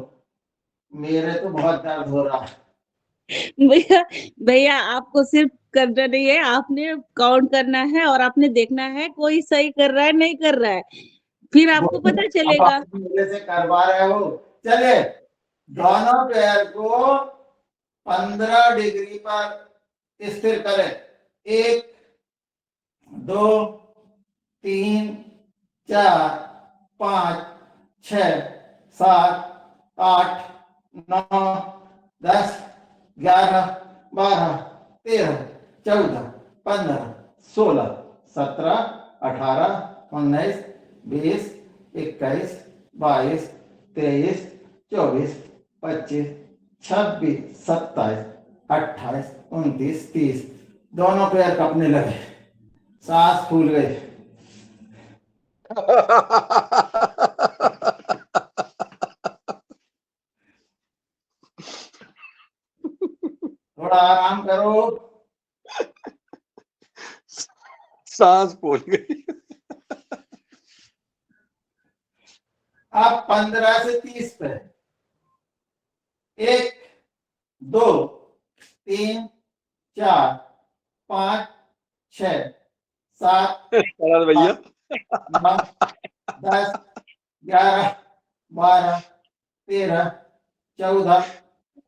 B: मेरे तो बहुत दर्द हो रहा है।
F: भैया भैया आपको सिर्फ करना नहीं है, आपने काउंट करना है और आपने देखना है कोई सही कर रहा है नहीं कर रहा है, फिर आपको पता
B: अब
F: चलेगा।
B: आप मेरे से करवा रहे हो। चले दोनों पैर को 15 डिग्री पर स्थिर करें। 1 2 3 4 5 6 7 8 9 10 11 12 13 14 15 16 17 18 19 20 21 22 23 24 25 26 27 28 29 30। दोनों पैर कपने लगे, सांस फूल गई। थोड़ा आराम करो।
D: सांस फूल गई।
B: अब 15 से 30 पे 1 2 3 4 5 6 7
D: शरद भैया
B: 9 10 11 12 13 14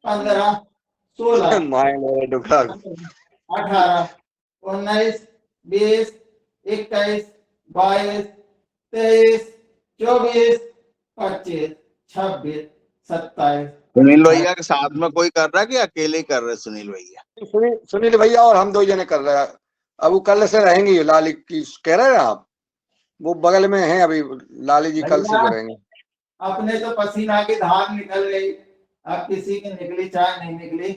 B: 15 16
D: माए मेरे डुकरा
B: 18 19 20 21 22 23 24 25 26 27।
E: सुनील भैया के साथ में कोई कर रहा है कि अकेले ही कर रहे सुनील भैया?
D: सुनील भैया और हम 2 जने कर रहे हैं। अब वो कल से रहेंगी, लाली की कह रहे हैं आप, वो बगल में हैं अभी, लाली जी कल से करेंगे।
B: अपने तो पसीना की धार निकल गई, अब किसी की निकली चाहे नहीं निकली,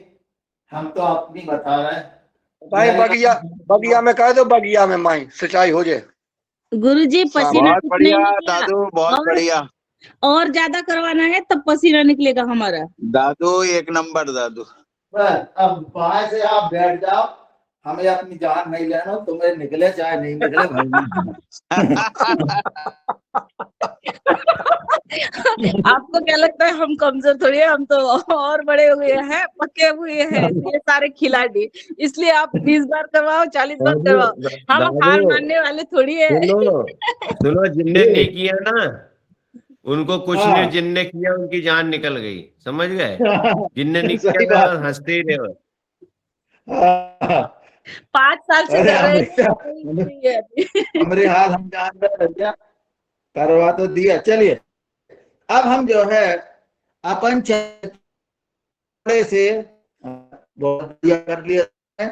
B: हम तो अपनी बता रहे हैं।
D: भाई बगिया बगिया में कह दो, बगिया में माई सिंचाई हो जाए।
F: गुरुजी पसीना
E: बहुत
F: कुछ नहीं
E: बढ़िया
F: निकला,
E: दादू, बहुत
F: और
E: बढ़िया
F: और ज्यादा करवाना है तब पसीना निकलेगा हमारा।
E: दादू, एक नंबर दादू।
B: बस अब वहां से आप बैठ जाओ, हमें अपनी जान नहीं लेना, तुम्हें निकले चाहे नहीं निकले
F: आपको क्या लगता है हम कमजोर थोड़ी है, हम तो और बड़े हुए हैं, पक्के हुए हैं, ये सारे खिलाड़ी, इसलिए आप 20 बार करवाओ 40 बार करवाओ, हम हार मानने वाले थोड़ी है।
C: सुनो, जिनने नहीं किया ना उनको कुछ
B: हाँ।
C: नहीं, जिनने किया उनकी जान निकल गई, समझ गए? जिनने नहीं
B: सही
C: किया
B: बात।
C: ना हंसते ही रहो।
F: 5 साल से
B: अरे
F: कर रहे
B: हमारे हाल हम जान रहे भैया, करवा तो दिया। चलिए अब हम जो है अपन थोड़े से बहुत बढ़िया कर लिया है।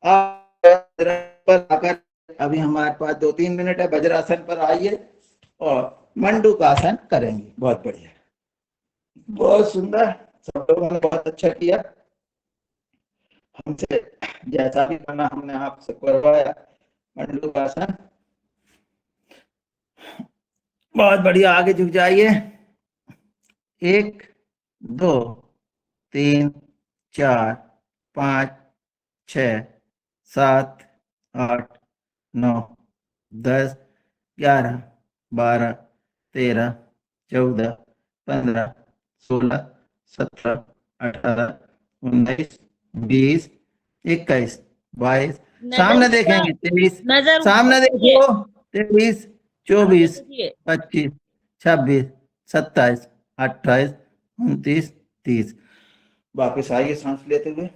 B: अब पर आकर अभी हमारे पास 2-3 मिनट है, वज्रासन पर आइए और मंडूकासन करेंगे। बहुत बढ़िया, बहुत सुंदर, सब लोगों ने बहुत अच्छा किया। हमसे जैसा भी बना हमने आपसे करवाया मंडूकासन। बहुत बढ़िया, आगे झुक जाइए। 1 2 3 4 5 6 7 8 9 10 11 12 13 14 15 16 17 18 19, 20, 21, 22, सामने
F: नजर
B: देखेंगे 23,
F: नजर
B: सामने
F: देखिए,
B: देखो 23,
F: आगे
B: 24,
F: देखिए।
B: 25, 26, 27, 28, 29, 30। वापस आइए सांस लेते हुए।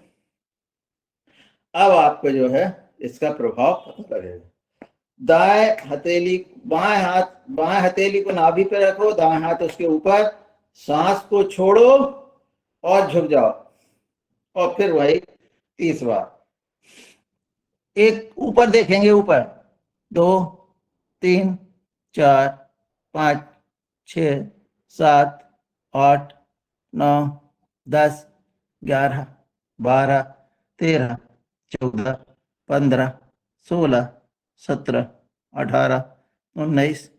B: अब आपको जो है इसका प्रभाव पता लगेगा। दाएं हथेली, बाएं हथेली को नाभि पे रखो, दाएं हाथ उसके ऊपर, सांस को छोड़ो और झुक जाओ, और फिर वही 30 बार। एक ऊपर देखेंगे, ऊपर 2, 3, 4, 5, 6, 7, 8, 9, 10, 11, 12, 13, 14, 15, 16, 17, 18, 19,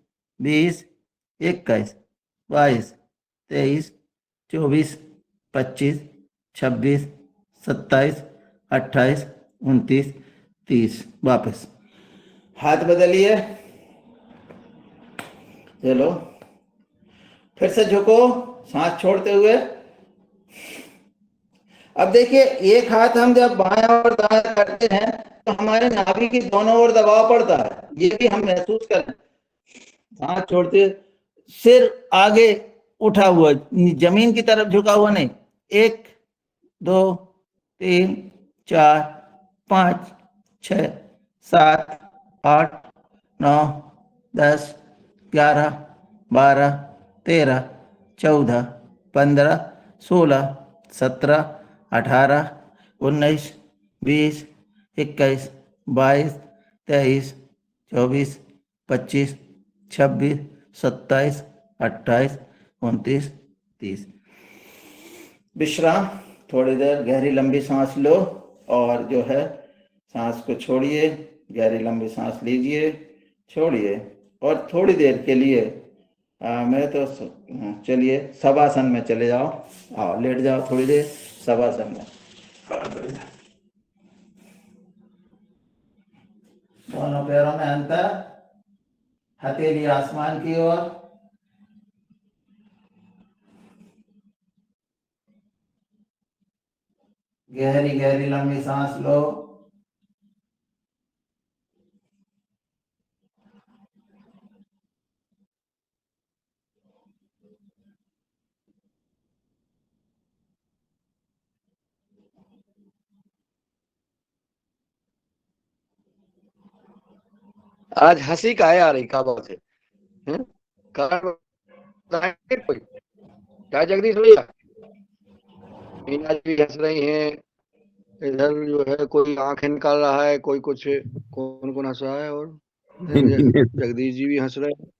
B: 20, 21, 22, 23, 24, 25, 26, 27, 28, 29, 30। वापस हाथ बदलिए, चलो फिर से झुको सांस छोड़ते हुए। अब देखिए, एक हाथ हम जब बाएं और दाएं करते हैं तो हमारे नाभि की दोनों ओर दबाव पड़ता है, ये भी हम महसूस करें। सांस छोड़ते, सिर आगे उठा हुआ, जमीन की तरफ झुका हुआ नहीं। 1, 2, 3, 4, 5, 6, 7, 8, 9, 10, 11, 12, 13, 14, 15, 16, 17, 18, 19, 20, 21, 22, 23, 24, 25, 26, 27, 28, 29, 30। विश्राम, थोड़ी देर गहरी लंबी सांस लो और जो है सांस को छोड़िए, गहरी लंबी सांस लीजिए, छोड़िए, और थोड़ी देर के लिए मैं तो चलिए शवासन में चले जाओ। आओ लेट जाओ थोड़ी देर शवासन में। दोनों पैरों में अंतर, हथेली आसमान की ओर। गहरी गहरी लंबी सांस लो।
D: आज हंसी काहे आ रही, क्या बात है? हैं? कारण बताएंगे कोई? क्या जगदीश भैया? मीना जी भी हंस रही हैं, इधर जो है कोई आंखें निकाल रहा है, कोई कुछ, कौन कौन हंस रहा है? और जगदीश जी भी हंस रहे हैं,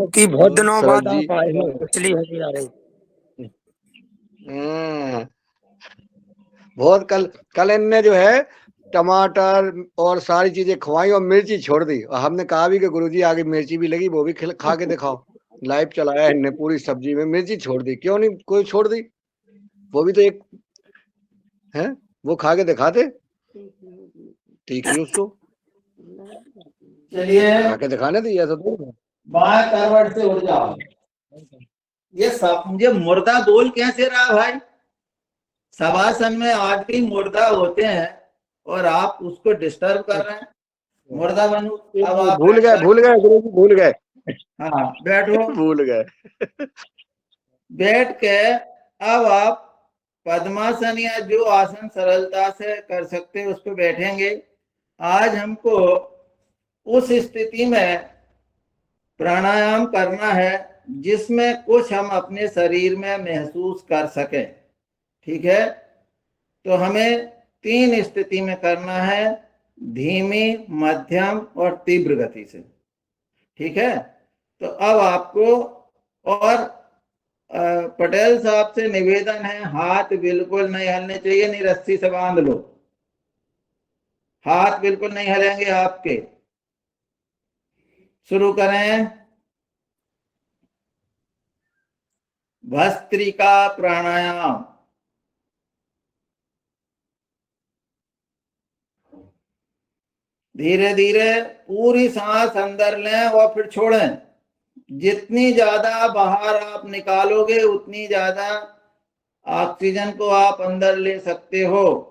G: कि बहुत
D: और
G: दिनों
D: शरद
G: बाद
D: जी।
G: आप आए हो, इसलिए हंसी आ रही।
D: हाँ, बहुत कल इनने जो है टमाटर और सारी चीजें खवाई और मिर्ची छोड़ दी, और हमने कहा भी कि गुरुजी आगे मिर्ची भी लगी, वो भी खा के दिखाओ। लाइव चलाया इनने, पूरी सब्जी में मिर्ची छोड़ दी। क्यों नहीं कोई छोड़ दी? वो भी तो एक है, वो खा के दिखाते, तीखी उसको
B: चलिए
D: खा के दिखाने दी, ऐसा तो
B: बाएं करवट से उठ जाओ। ये सब मुझे मुर्दा बोल कैसे रहा भाई? शवासन में आदमी मुर्दा होते हैं और आप उसको डिस्टर्ब कर रहे हैं। मुर्दा बनू। अब आप
D: भूल गए गुरुजी, भूल गए।
B: हाँ बैठो।
D: भूल गए।
B: बैठ के अब आप पद्मासन या जो आसन सरलता से कर सकते हैं उस पर बैठेंगे। आज हमको उस स्थिति में प्राणायाम करना है जिसमें कुछ हम अपने शरीर में महसूस कर सकें। ठीक है, तो हमें 3 स्थिति में करना है, धीमी, मध्यम और तीव्र गति से। ठीक है, तो अब आपको, और पटेल साहब से निवेदन है, हाथ बिल्कुल नहीं हिलने चाहिए, नहीं रस्सी से बांध लो। हाथ बिल्कुल नहीं हिलेंगे आपके। शुरू करें। भस्त्रिका प्राणायाम। धीरे धीरे पूरी सांस अंदर लें और फिर छोड़ें। जितनी ज्यादा बाहर आप निकालोगे उतनी ज्यादा ऑक्सीजन को आप अंदर ले सकते हो।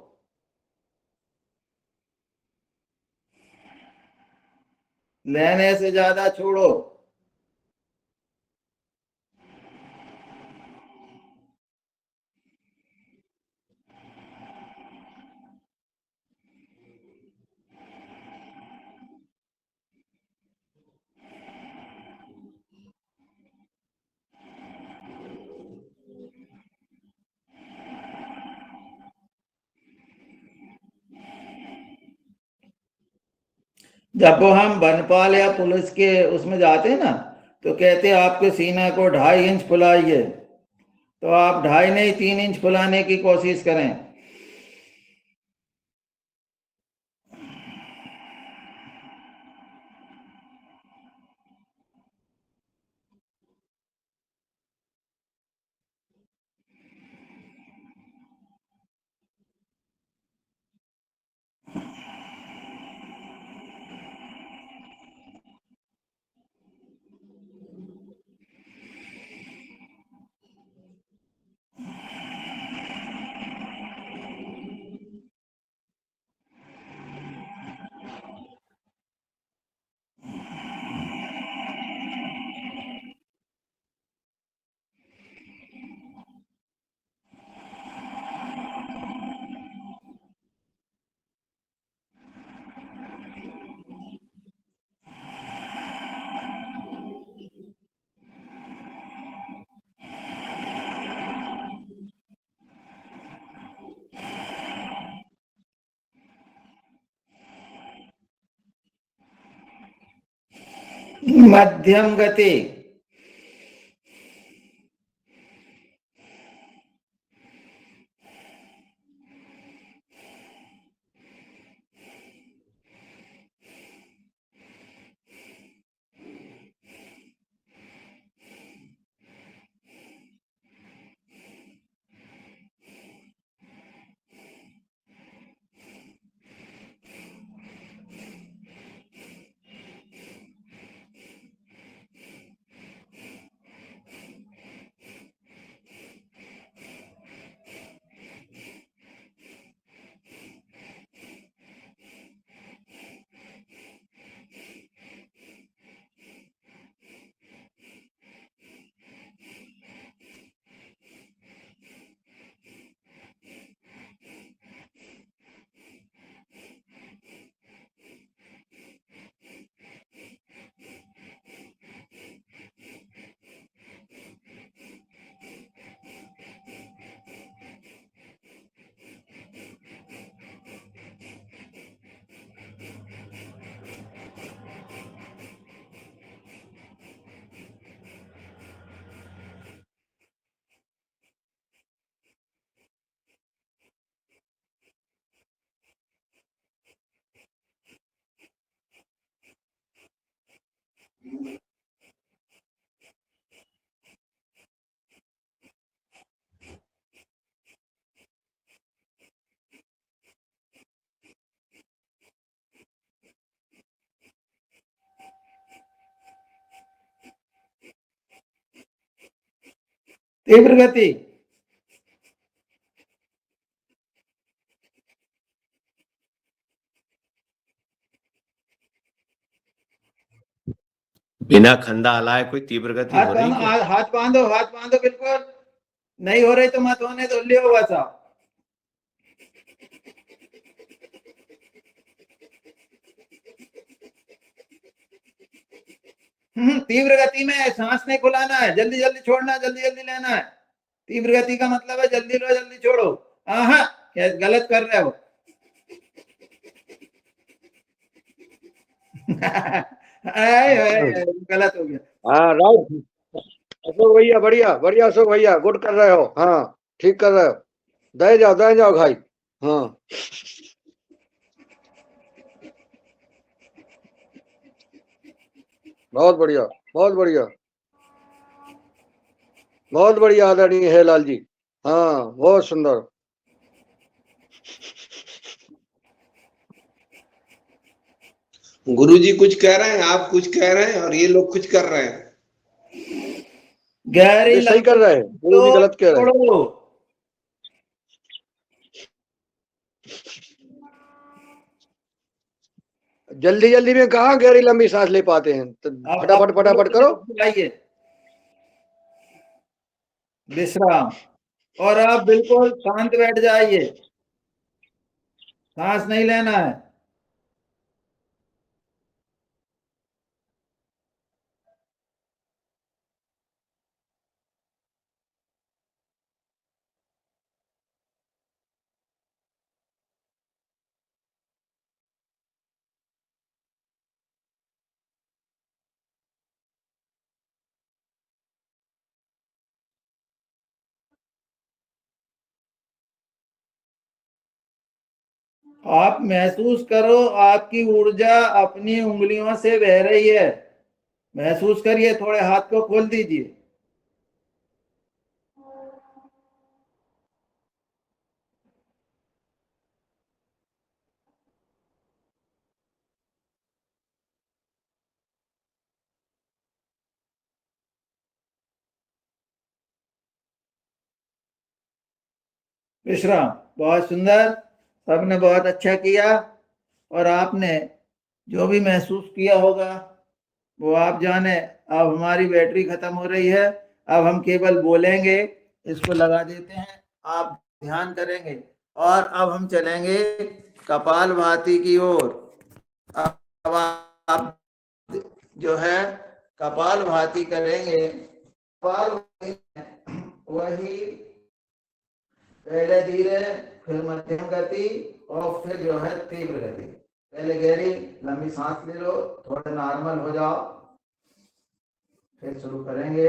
B: लेने से ज्यादा छोड़ो। जब हम वनपाल या पुलिस के उसमें जाते हैं ना, तो कहते हैं आपके सीने को 2.5 इंच फुलाइए, तो आप 2.5 नहीं 3 इंच फुलाने की कोशिश करें। मध्यम गति। तीव्र गति।
C: बिना खंदा हलाए कोई तीव्र गति हो रही क्या?
B: हाथ बांधो, हाथ बांधो, बिल्कुल नहीं हो रही तो मत होने दो, लियो बस आप। तीव्र गति में सांस नहीं खुलाना है, जल्दी जल्दी छोड़ना, जल्दी जल्दी लेना है। तीव्र गति का मतलब है जल्दी लो जल्दी छोड़ो। हाँ, गलत कर रहे हो। गलत हो गया।
D: हाँ राइट अशोक भैया, बढ़िया बढ़िया अशोक भैया, गुड कर रहे हो। हाँ ठीक कर रहे हो। दे जाओ भाई। हाँ बहुत बढ़िया बहुत बढ़िया बहुत बढ़िया आदरणीय है लाल जी। हाँ बहुत सुंदर।
G: गुरुजी कुछ कह रहे हैं, आप कुछ कह रहे हैं और ये लोग कुछ कर रहे हैं।
B: गहरी
D: सही कर रहे हैं, गुरु जी गलत कह रहे हैं। जल्दी जल्दी में कहाँ गहरी लंबी सांस ले पाते हैं, तो
B: आप
D: फटाफट फटाफट करो।
B: आइए, विश्राम, और आप बिल्कुल शांत बैठ जाइए, सांस नहीं लेना है। आप महसूस करो आपकी ऊर्जा अपनी उंगलियों से बह रही है, महसूस करिए, थोड़े हाथ को खोल दीजिए। विश्राम, बहुत सुंदर, सबने बहुत अच्छा किया। और आपने जो भी महसूस किया होगा वो आप जाने। अब हमारी बैटरी खत्म हो रही है, अब हम केवल बोलेंगे, इसको लगा देते हैं, आप ध्यान करेंगे और अब हम चलेंगे कपालभाति की ओर। अब आप जो है कपालभाति करेंगे। कपालभाति वही पहले धीरे, फिर मध्यम गति और फिर जो है तीव्र गति। पहले गहरी लंबी सांस ले लो, थोड़ा नॉर्मल हो जाओ, फिर शुरू करेंगे।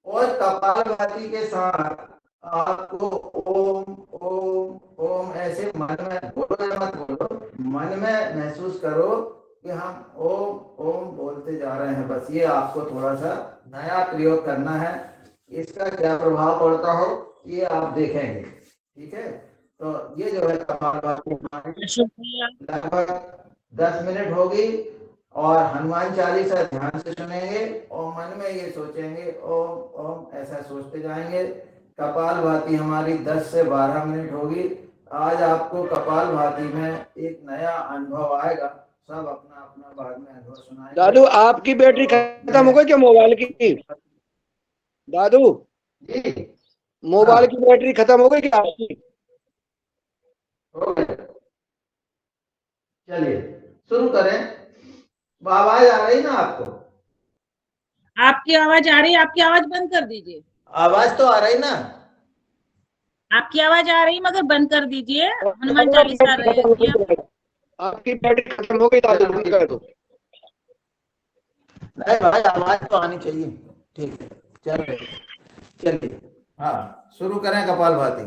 B: और कपालभाति के साथ आपको ओम ओम ओम ऐसे मन में बोलो या मत बोलो, मन में महसूस करो कि हम ओम ओम बोलते जा रहे हैं। बस ये आपको थोड़ा सा नया प्रयोग करना है, इसका क्या प्रभाव पड़ता हो ये आप देखेंगे, ठीक है। तो ये जो है कपालभाति लगभग 10 मिनट होगी और हनुमान चालीसा ध्यान से सुनेंगे और मन में ये सोचेंगे ओम ओम, ऐसा सोचते जाएंगे। कपालभाति हमारी 10 से 12 मिनट होगी। आज आपको कपालभाति में एक नया अनुभव आएगा, सब अपना अपना बाद में अनुभव सुनाएंगे।
D: दादू आपकी बैटरी खत्म हो गई क्या मोबाइल की? दादू
B: जी,
D: मोबाइल की बैटरी खत्म हो गई क्या आपकी?
B: हो गए। चलिए शुरू करें। आवाज आ रही ना आपको?
F: आपकी आवाज आ रही है, आपकी आवाज बंद कर दीजिए।
B: आवाज तो आ रही ना?
F: आपकी आवाज आ रही मगर बंद कर दीजिए। हनुमान चालीसा रहे
D: आपकी बैटरी खत्म हो गई दादू, बंद कर दो।
B: नहीं भाई, आवाज तो आनी चाहिए, ठीक है। चलिए हाँ शुरू करें कपालभाति।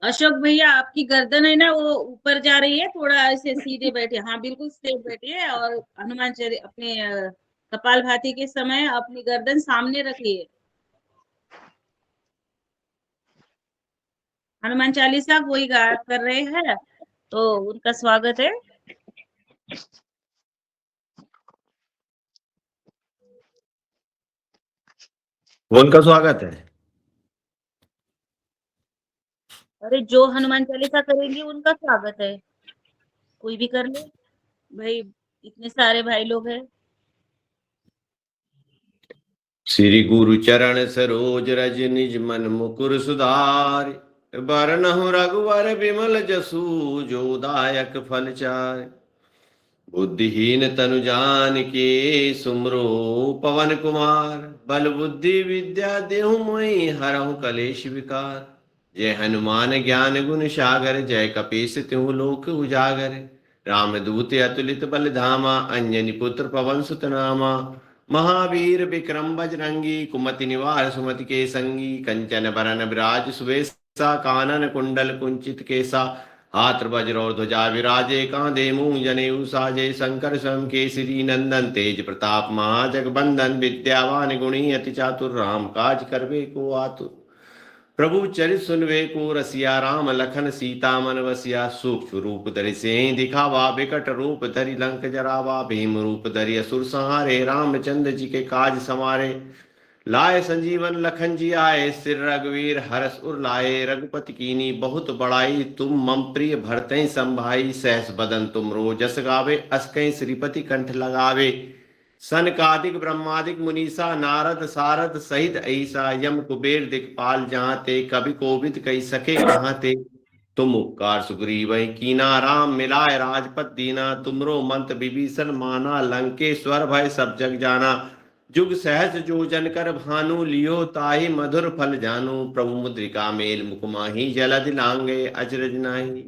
F: अशोक भैया आपकी गर्दन है ना वो ऊपर जा रही है, थोड़ा ऐसे सीधे बैठे, हाँ बिल्कुल स्ट्रेट बैठिए और हनुमान चली अपने कपालभाति के समय अपनी गर्दन सामने रखिए। हनुमान चालीसा वही कर रहे हैं तो उनका स्वागत है।
C: उनका स्वागत है।
F: अरे जो हनुमान चालीसा करेंगे उनका स्वागत है, कोई भी कर ले भाई, इतने सारे भाई लोग हैं।
C: श्री गुरु चरण सरोज रज निज मन मुकुर सुधार, बरनहु रघुवर बिमल जसु जो दायक फल चार। बुद्धिहीन तनु जानिके सुमरो पवन कुमार, बल बुद्धि विद्या देहु मोहि हरहु कलेश विकार। जय हनुमान ज्ञान गुण सागर, जय कपीस तिहु लोक उजागर। रामदूत अतुलित बल धामा, अंजनी पुत्र पवन सुत नामा। महावीर विक्रम बजरंगी, कुमति निवार सुमति के संगी। कंचन बरन विराज सुबेसा, कानन कुंडल कुंचित केसा। हाथ वज्र और ध्वजा विराजे, कांधे मूंज जनेऊ साजे। शंकर स्वयं केसरी नंदन, तेज प्रताप महाजगबंदन। विद्यावान गुणी अति चातुर, राम काज करबे को आतुर। प्रभु चरित सुनवे को रसिया, राम लखन सीता मन बसिया। सूक्ष्म रूप धरि सिंहि दिखावा, विकट रूप धरि लंक जरावा। भीम रूप धरि असुर संहारे, रामचंद्र जी के काज समारे। लाए संजीवन लखन जी आए, सिर रघुवीर हरस उर लाए। रघुपति कीनी बहुत बड़ाई, तुम मम प्रिय भरतहि संभाई। सहस बदन तुम रो जस गावे, अस कहीं श्रीपति कंठ लगावे। सनकादिक ब्रह्मादिक मुनीसा, नारद सारद सहित ऐसा। यम कुबेर दिखपाल जहाँ ते, कवि कोविद कही सके कहाँ ते। तुम उपकार सुग्रीव कीना, राम मिलाए राजपत दीना। तुमरो मंत विभीषण माना, लंकेश्वर भय सब जग जाना। जुग सहज जो जन कर भानु, लियो ताहि मधुर फल जानु। प्रभु मुद्रिका मेल मुख माही, जलधि लांगे अजरज नाही।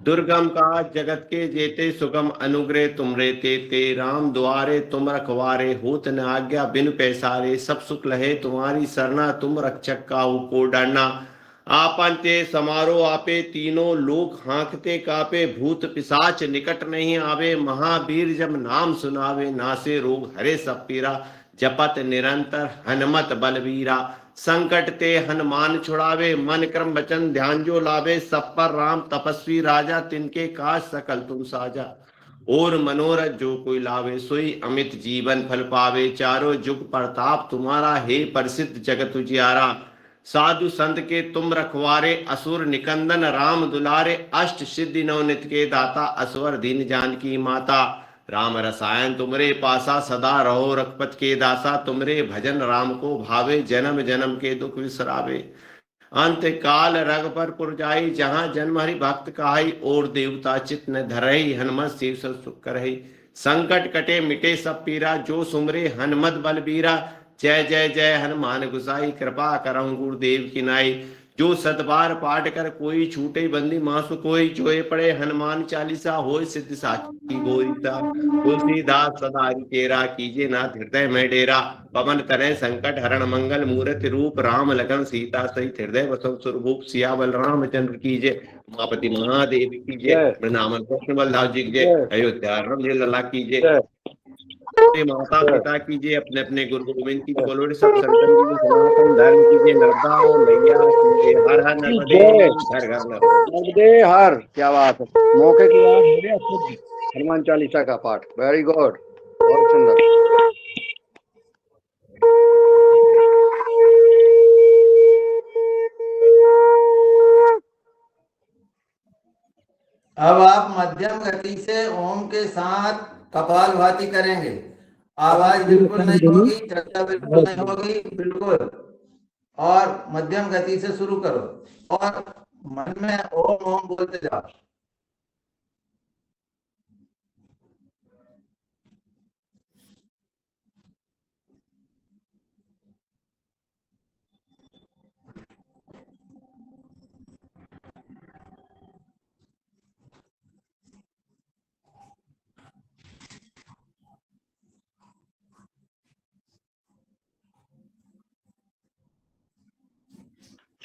C: दुर्गम काज जगत के जेते, सुगम अनुग्रह तुमरे तेते। राम द्वारे तुम रखवारे, होत न आज्ञा बिनु पैसारे। सब सुख लहे तुम्हारी सरना, तुम रक्षक काहू को डरना। आपन ते समारो आपे, तीनों लोक हाँकते कापे। भूत पिशाच निकट नहीं आवे, महावीर जब नाम सुनावे। नासे रोग हरे सब पीरा, जपत निरंतर हनुमत बलवीरा। संकट ते हनुमान छुड़ावे, मन क्रम वचन ध्यान जो लावे। सब पर राम तपस्वी राजा, तिनके काज सकल तुम साजा। और मनोरथ जो कोई लावे, सोई अमित जीवन फल पावे। चारों जुग प्रताप तुम्हारा, हे प्रसिद्ध जगत उजियारा। साधु संत के तुम रखवारे, असुर निकंदन राम दुलारे। अष्ट सिद्धि नवनित के दाता, असवर दीन जानकी माता। राम रसायन तुमरे पासा, सदा रहो रघुपत के दासा। तुमरे भजन राम को भावे, जन्म जन्म के दुख विसरावे। अंत काल रघुबर पुर जाई, जहाँ जन्म हरि भक्त कहाई। और देवता चित्त न धरहि, हनुमत शिव सुख करहि। संकट कटे मिटे सब पीरा, जो सुमरे हनुमत बलबीरा। जय जय जय हनुमान गुसाई, कृपा करहु गुरुदेव की नाई। जो सतबार पाठ कर कोई, छूटे बंदी मासु कोई। जोए पड़े हनुमान चालीसा, होय सिद्धि साखी गोरीसा। तुलसीदास सदा हरिचेरा, कीजे नाथ हृदय में डेरा। पवन तनय संकट हरण, मंगल मूर्ति रूप। राम लगन सीता सहित, हृदय बसव स्वरूप। सियावल रामचंद्र की जय, उमापति महादेव की जय। वृंदावन कृष्ण बलदास जी की जय, अयोध्या राम जी लला की जय। माता पिता की जय, अपने अपने गुरु गोविंद की बोलो। सब संतन की जय, सनातन धर्म की जय। नर्मदा मैया की जय, हर हर नर्मदे, घर घर नर्मदे।
D: नर्मदे हर, क्या बात है। मौके की बात हो गया, खुद हनुमान चालीसा का पाठ, वेरी गुड, बहुत सुंदर।
B: अब आप मध्यम गति से ओम के साथ कपालभाति करेंगे। आवाज बिल्कुल नहीं होगी, चर्चा बिल्कुल नहीं होगी, बिल्कुल। और मध्यम गति से शुरू करो और मन में ओम ओम बोलते जाओ।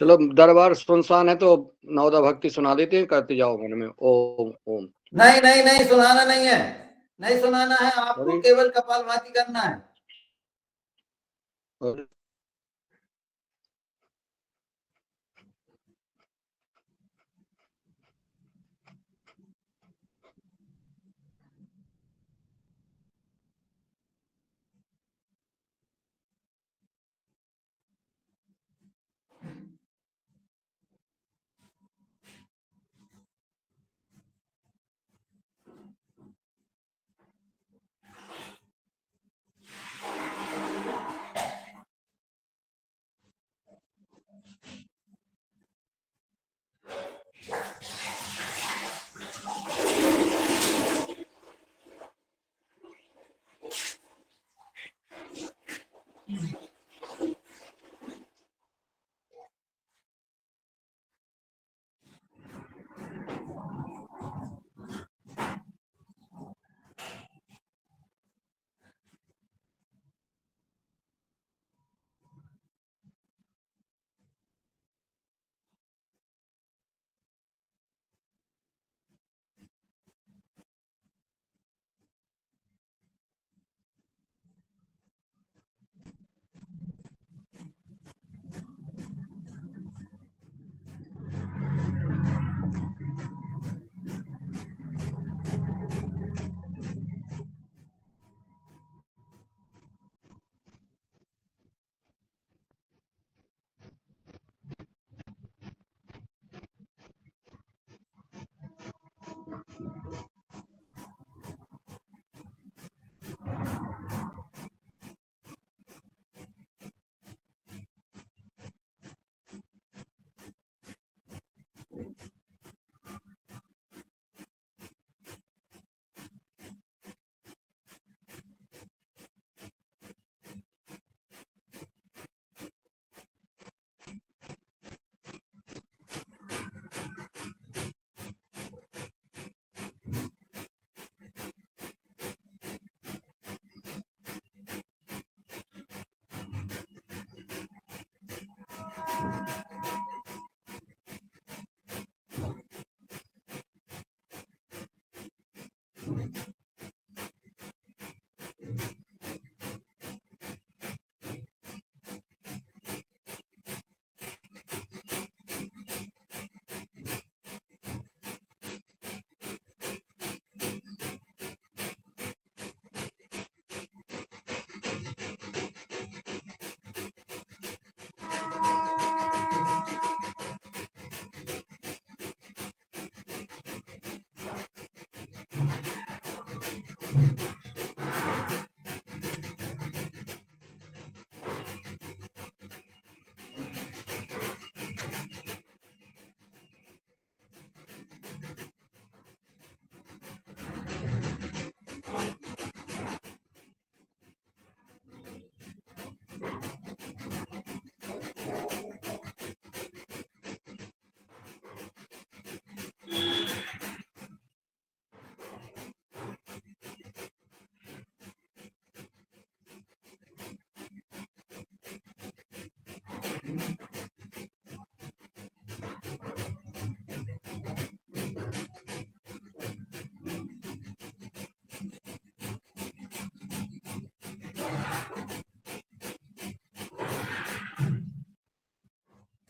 D: चलो दरबार सुनसान है तो नवदा भक्ति सुना देते हैं, करते जाओ मन में ओम ओम।
B: नहीं नहीं नहीं, सुनाना नहीं है, नहीं सुनाना है आपको, केवल कपालभाति करना है।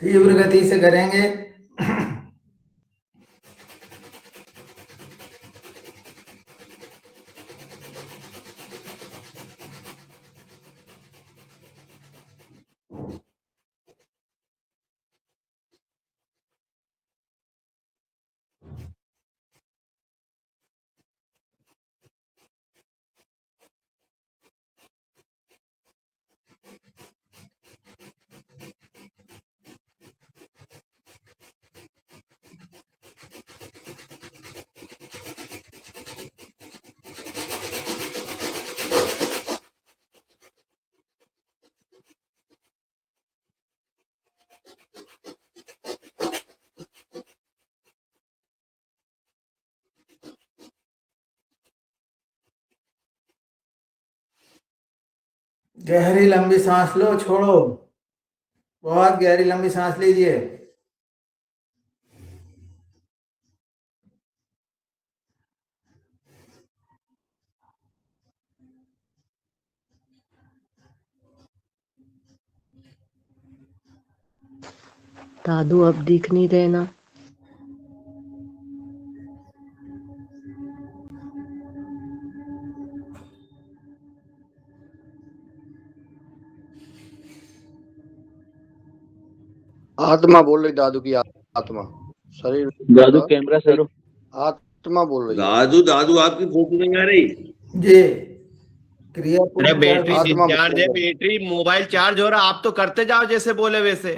B: तीव्र गति से करेंगे। गहरी लंबी सांस लो, छोड़ो। बहुत गहरी लंबी सांस लीजिए।
H: दादू अब दिख नहीं रहे ना।
D: आत्मा बोल रही दादू की आत्मा, शरीर
E: दादू कैमरा से लो।
D: आत्मा बोल रही है।
E: दादू दादू आपकी फोटो नहीं आ रही।
B: जी, क्रिया
C: अरे
B: पूरी
C: बैटरी
B: कर-
D: आत्मा
C: डिस्चार्ज है,
D: बोल रही
C: बैटरी मोबाइल चार्ज हो रहा, आप तो करते जाओ जैसे बोले वैसे।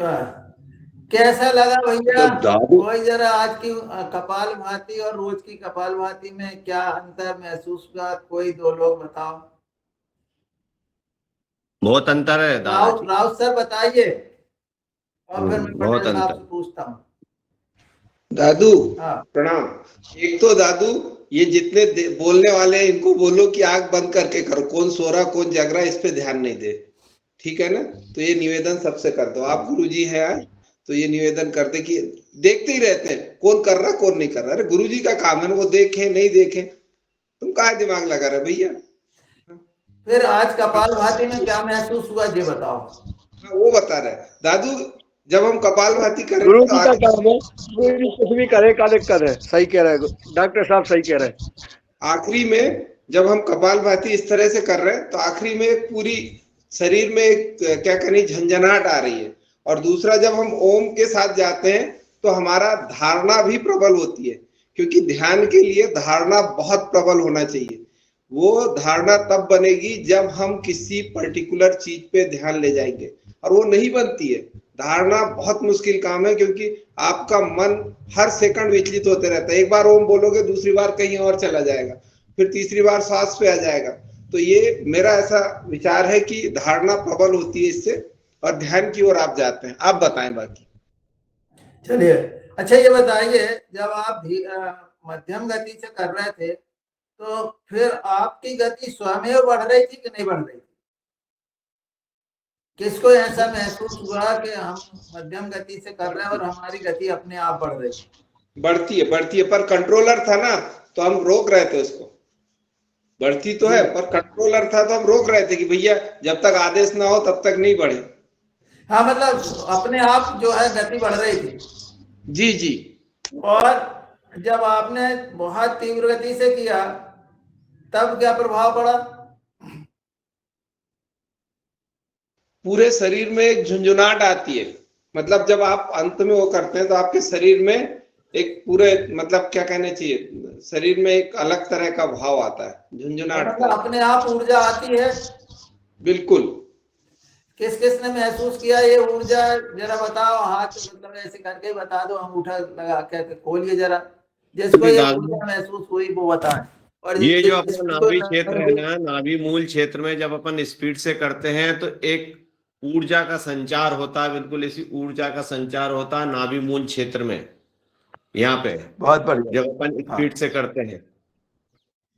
B: कैसा लगा भैया?
E: तो दादू
B: कोई जरा आज की कपाल भाती और रोज की कपाल भाती में क्या अंतर महसूस हुआ? कोई दो लोग बताओ।
C: बहुत अंतर है दादाजी,
B: राउत सर बताइए, और फिर मैं
C: बहुत
B: पटेल साहब
C: अंतर।
B: से पूछता हूँ।
G: दादू
B: हाँ,
G: प्रणाम। एक तो दादू ये जितने बोलने वाले हैं इनको बोलो कि आंख बंद करके करो, कौन सो रहा कौन जग रहा इस पे ध्यान नहीं दे, ठीक है ना? तो ये निवेदन सबसे कर दो। आप गुरुजी हैं आज, तो ये निवेदन कर दे कि देखते ही रहते हैं कौन कर रहा कौन नहीं कर रहा। अरे गुरुजी का काम है ना, वो देखे नहीं देखे, तुम काहे दिमाग लगा रहे भैया?
B: फिर आज कपाल भाती में क्या महसूस हुआ ये बताओ।
G: हाँ, वो बता रहे दादू। जब हम कपालभाति करें
D: गुरु
G: तो
D: जी का काम है, गुरु जी कुछ भी करे का दिक्कत है। सही कह रहे हैं डॉक्टर साहब, सही कह रहे हैं।
G: आखिरी में जब हम कपालभाति इस तरह से कर रहे हैं तो आखिरी में पूरी शरीर में एक क्या करें झंझनाहट आ रही है। और दूसरा जब हम ओम के साथ जाते हैं तो हमारा धारणा भी प्रबल होती है, क्योंकि ध्यान के लिए धारणा बहुत प्रबल होना चाहिए। वो धारणा तब बनेगी जब हम किसी पर्टिकुलर चीज पे ध्यान ले जाएंगे, और वो नहीं बनती है। धारणा बहुत मुश्किल काम है, क्योंकि आपका मन हर सेकंड विचलित होते रहता है। एक बार ओम बोलोगे, दूसरी बार कहीं और चला जाएगा, फिर तीसरी बार सांस पे आ जाएगा। तो ये मेरा ऐसा विचार है कि धारणा प्रबल होती है इससे, और ध्यान की ओर आप जाते हैं। आप बताएं बाकी।
B: चलिए, अच्छा ये बताइए, जब आप मध्यम गति से कर रहे थे तो फिर आपकी गति स्वयं बढ़ रही थी कि नहीं बढ़ रही थी? किसको ऐसा महसूस हुआ कि हम मध्यम गति से कर रहे हैं और हमारी गति अपने आप बढ़ रही है?
G: बढ़ती है, पर कंट्रोलर था ना, तो हम रोक रहे थे उसको। बढ़ती तो है, पर कंट्रोलर था तो हम रोक रहे थे कि भैया जब तक आदेश ना हो तब तक नहीं बढ़े।
B: हाँ, मतलब अपने आप जो है गति बढ़ रही थी।
G: जी जी।
B: और जब आपने बहुत तीव्र गति से किया तब क्या प्रभाव पड़ा?
G: पूरे शरीर में एक झुंझुनाहट आती है। मतलब जब आप अंत में वो करते हैं तो आपके शरीर में एक पूरे मतलब क्या कहना चाहिए, शरीर में एक अलग तरह का भाव आता है, झुंझुनाहट
B: मतलब
G: का।
B: अपने आप ऊर्जा आती है।
G: बिल्कुल।
B: किस किस ने महसूस किया ये ऊर्जा, जरा बताओ, हाथ मतलब ऐसे करके बता दो, अंगूठा लगा के खोलिए जरा, जिसको ये
C: दादा,
B: ऊर्जा महसूस हुई वो बताएं। और
C: ये जो अपना
B: जिसको
C: नाभि क्षेत्र
B: नहीं
C: है
B: हुई,
C: ना, नाभि मूल क्षेत्र में जब अपन स्पीड से करते हैं तो एक ऊर्जा का संचार होता है, बिल्कुल इसी ऊर्जा का संचार होता है नाभि मूल क्षेत्र में, यहाँ पे
B: बहुत बढ़िया।
C: जब अपन
B: हाँ,
C: स्पीड से करते हैं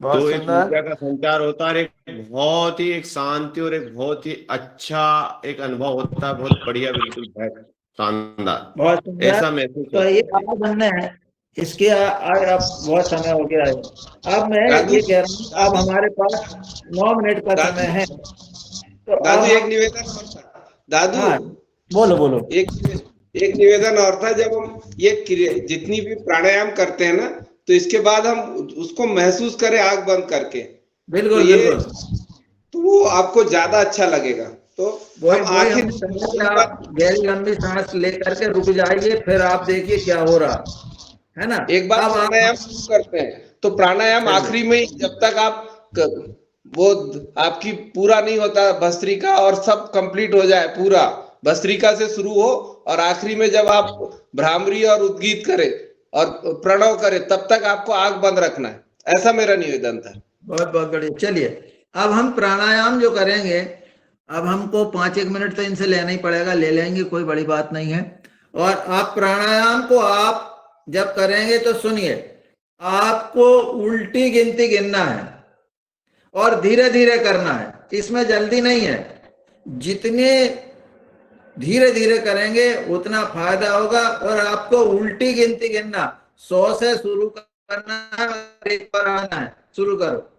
B: बहुत
C: तो एक
B: सुंदर।
C: ऊर्जा का संचार होता है और एक बहुत ही एक शांति और एक बहुत ही अच्छा एक अनुभव होता है, बहुत बढ़िया, बिल्कुल शानदार,
B: बहुत सुंदर।
C: ऐसा महसूस
B: तो ये
C: होता है।
B: आज हमने इसके अब बहुत समय हो गया है। अब मैं
G: दादू
B: ये कह रहा हूँ, अब
G: दादू
B: हमारे पास 9 मिनट का समय है,
G: दादू
B: तो अब
G: दादू एक
B: हम।
G: निवेदन और था दादू।
B: हाँ, बोलो बोलो।
G: एक एक निवेदन और था, जब हम ये जितनी भी प्राणायाम करते हैं ना, तो इसके बाद हम उसको महसूस करें आंख बंद करके, तो
B: बिल्कुल
G: ये
B: बिल्कुल,
G: तो वो आपको ज्यादा अच्छा लगेगा। तो
B: वही
G: हम
B: वही
G: आंखें
B: हम कहेंगे कि
G: इसके
B: आप
G: बाद
B: गहरी लंबी सांस लेकर के रुक जाइए, फिर आप देखिए क्या हो रहा है ना।
G: एक बार
B: अब आप
G: प्राणायाम शुरू करते हैं, तो प्राणायाम
B: चलिए।
G: आखिरी में ही, जब तक वो आपकी पूरा नहीं होता भस्त्रिका और सब कंप्लीट हो जाए पूरा, भस्त्रिका से शुरू हो और आखिरी में जब आप भ्रामरी और उद्गीत करें और प्रणव करें, तब तक आपको आंख बंद रखना है। ऐसा मेरा निवेदन था।
B: बहुत बहुत बढ़िया। चलिए, अब हम प्राणायाम जो करेंगे, अब हमको 5-1 मिनट तो इनसे लेना ही पड़ेगा, ले लेंगे, कोई बड़ी बात नहीं है। और आप प्राणायाम को आप जब करेंगे तो सुनिए, आपको उल्टी गिनती गिनना है और धीरे धीरे करना है, इसमें जल्दी नहीं है। जितने धीरे धीरे करेंगे उतना फायदा होगा। और आपको उल्टी गिनती गिनना, 100 से शुरू करना है और एक पर आना है। शुरू करो।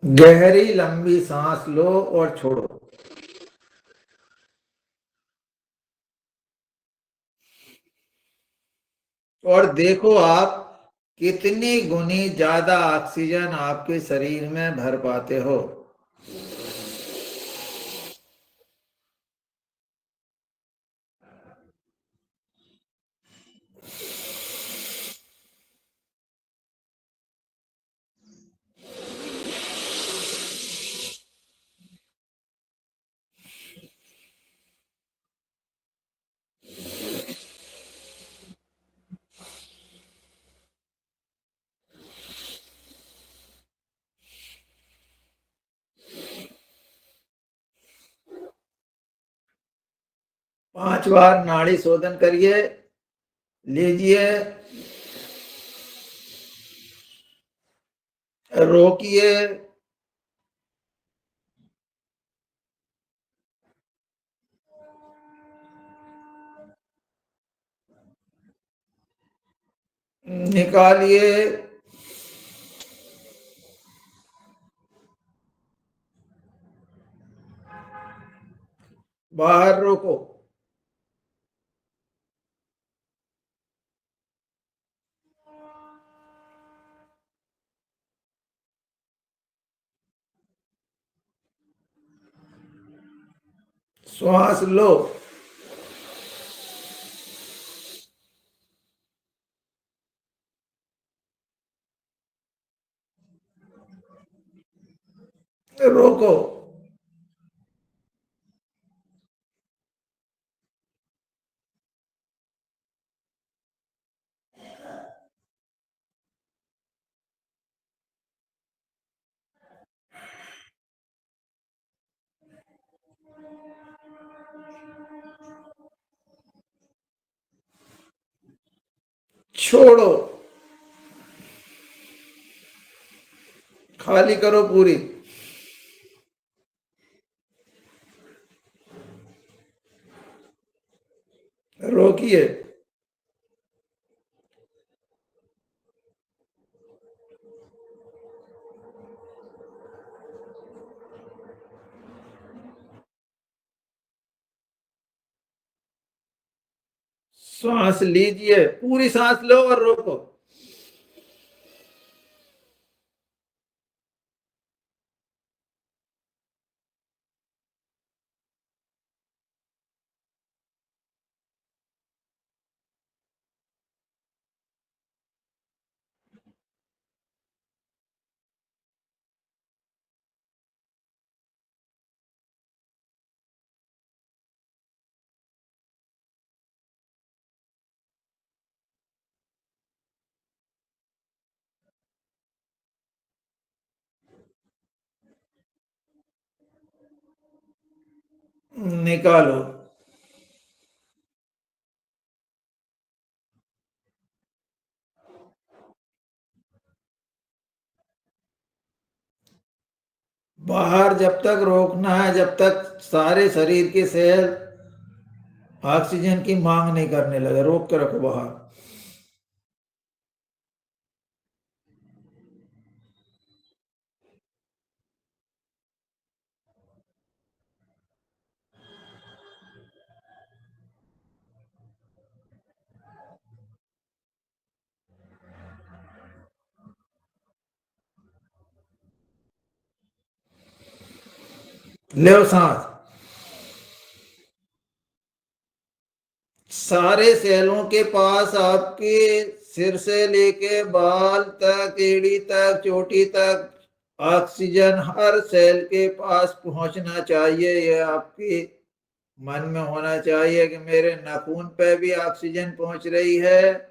B: गहरी लंबी सांस लो और छोड़ो। और देखो आप कितनी गुनी ज्यादा ऑक्सीजन आपके शरीर में भर पाते हो। 5 बार नाड़ी शोधन करिए। लीजिए, रोकिए, निकालिए, बाहर रोको। श्वास लो, रोको, छोड़ो, खाली करो पूरी। रोकिए, श्वास लीजिए, पूरी सांस लो और रोको। निकालो। बाहर जब तक रोकना है जब तक सारे शरीर के सेल ऑक्सीजन की मांग नहीं करने लगे, रोक के रखो बाहर। लो सांस। सारे सेलों के पास आपके सिर से लेके बाल तक, एड़ी तक, चोटी तक ऑक्सीजन हर सेल के पास पहुंचना चाहिए। यह आपके मन में होना चाहिए कि मेरे नाखून पे भी ऑक्सीजन पहुंच रही है,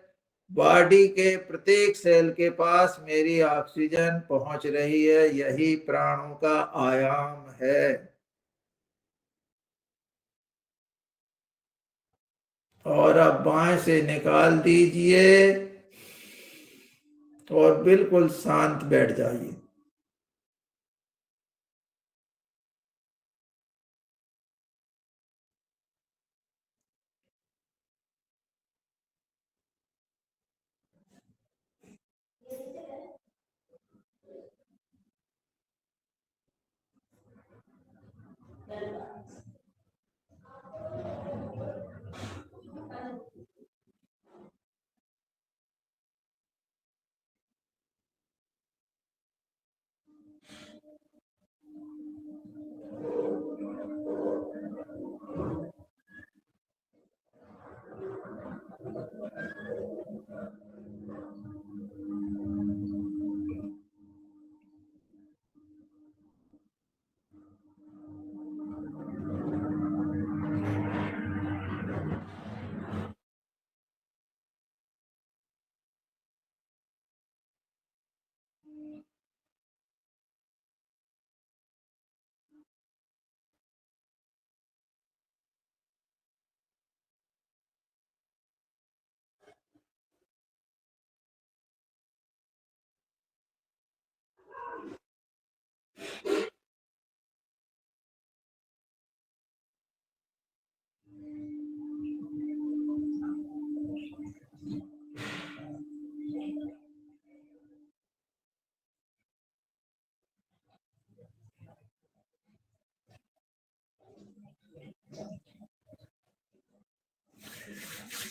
B: बॉडी के प्रत्येक सेल के पास मेरी ऑक्सीजन पहुंच रही है। यही प्राणों का आयाम है। और अब बाएं से निकाल दीजिए और बिल्कुल शांत बैठ जाइए।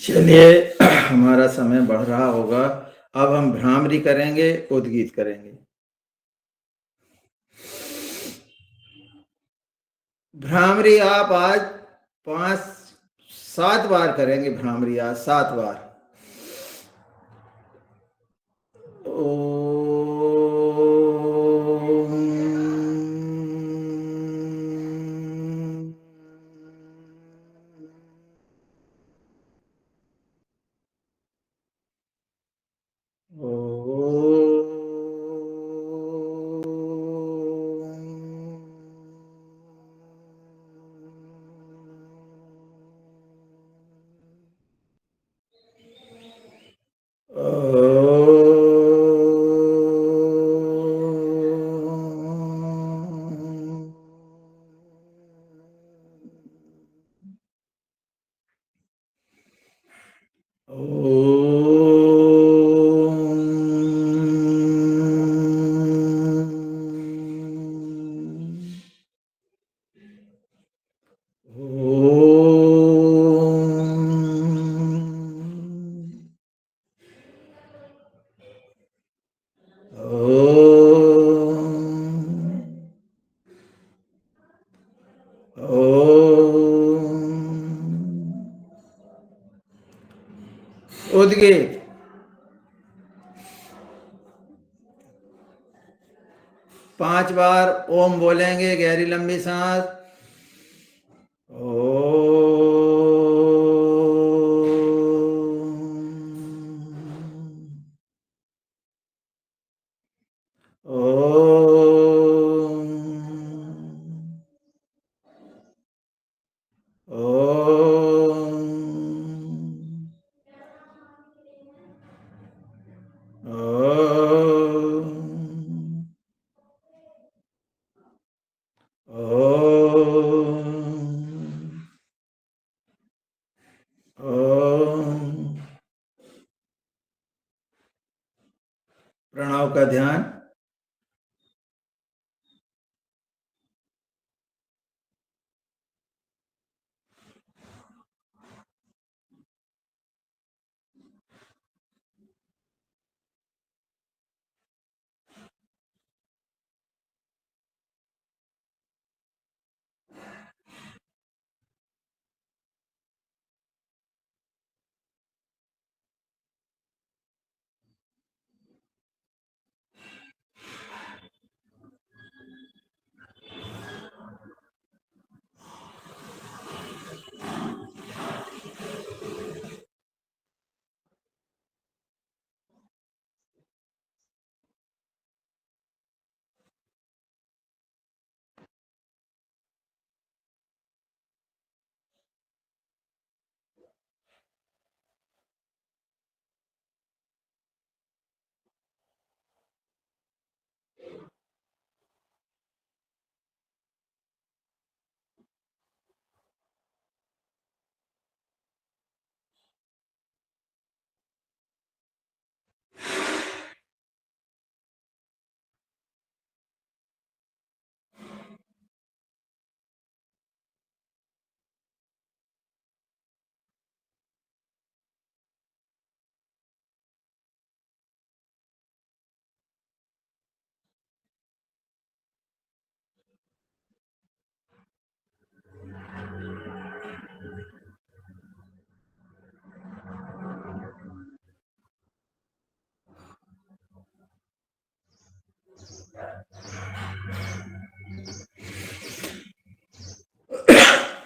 B: चलिए, हमारा समय बढ़ रहा होगा। अब हम भ्रामरी करेंगे, उद्गीत करेंगे। भ्रामरी आप आज 5-7 बार करेंगे। भ्रामरी आज 7 बार। उद्गीत। 5 बार ओम बोलेंगे, गहरी लंबी सांस। प्रणव का ध्यान।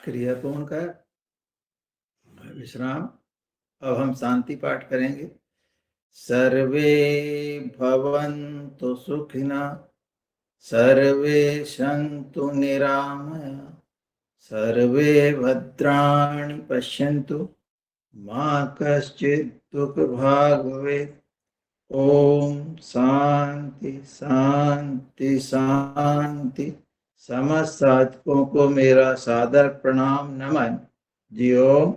B: क्रिया कौन का विश्राम। अब हम शांति पाठ करेंगे। सर्वे भवन्तु सुखिनः, सर्वे सन्तु निरामया, सर्वे भद्राणि पश्यन्तु, मा कश्चित् दुःखभाग् भवेत्। ओम शांति शांति शांति। समस्त साधकों को मेरा सादर प्रणाम नमन। जी ओम।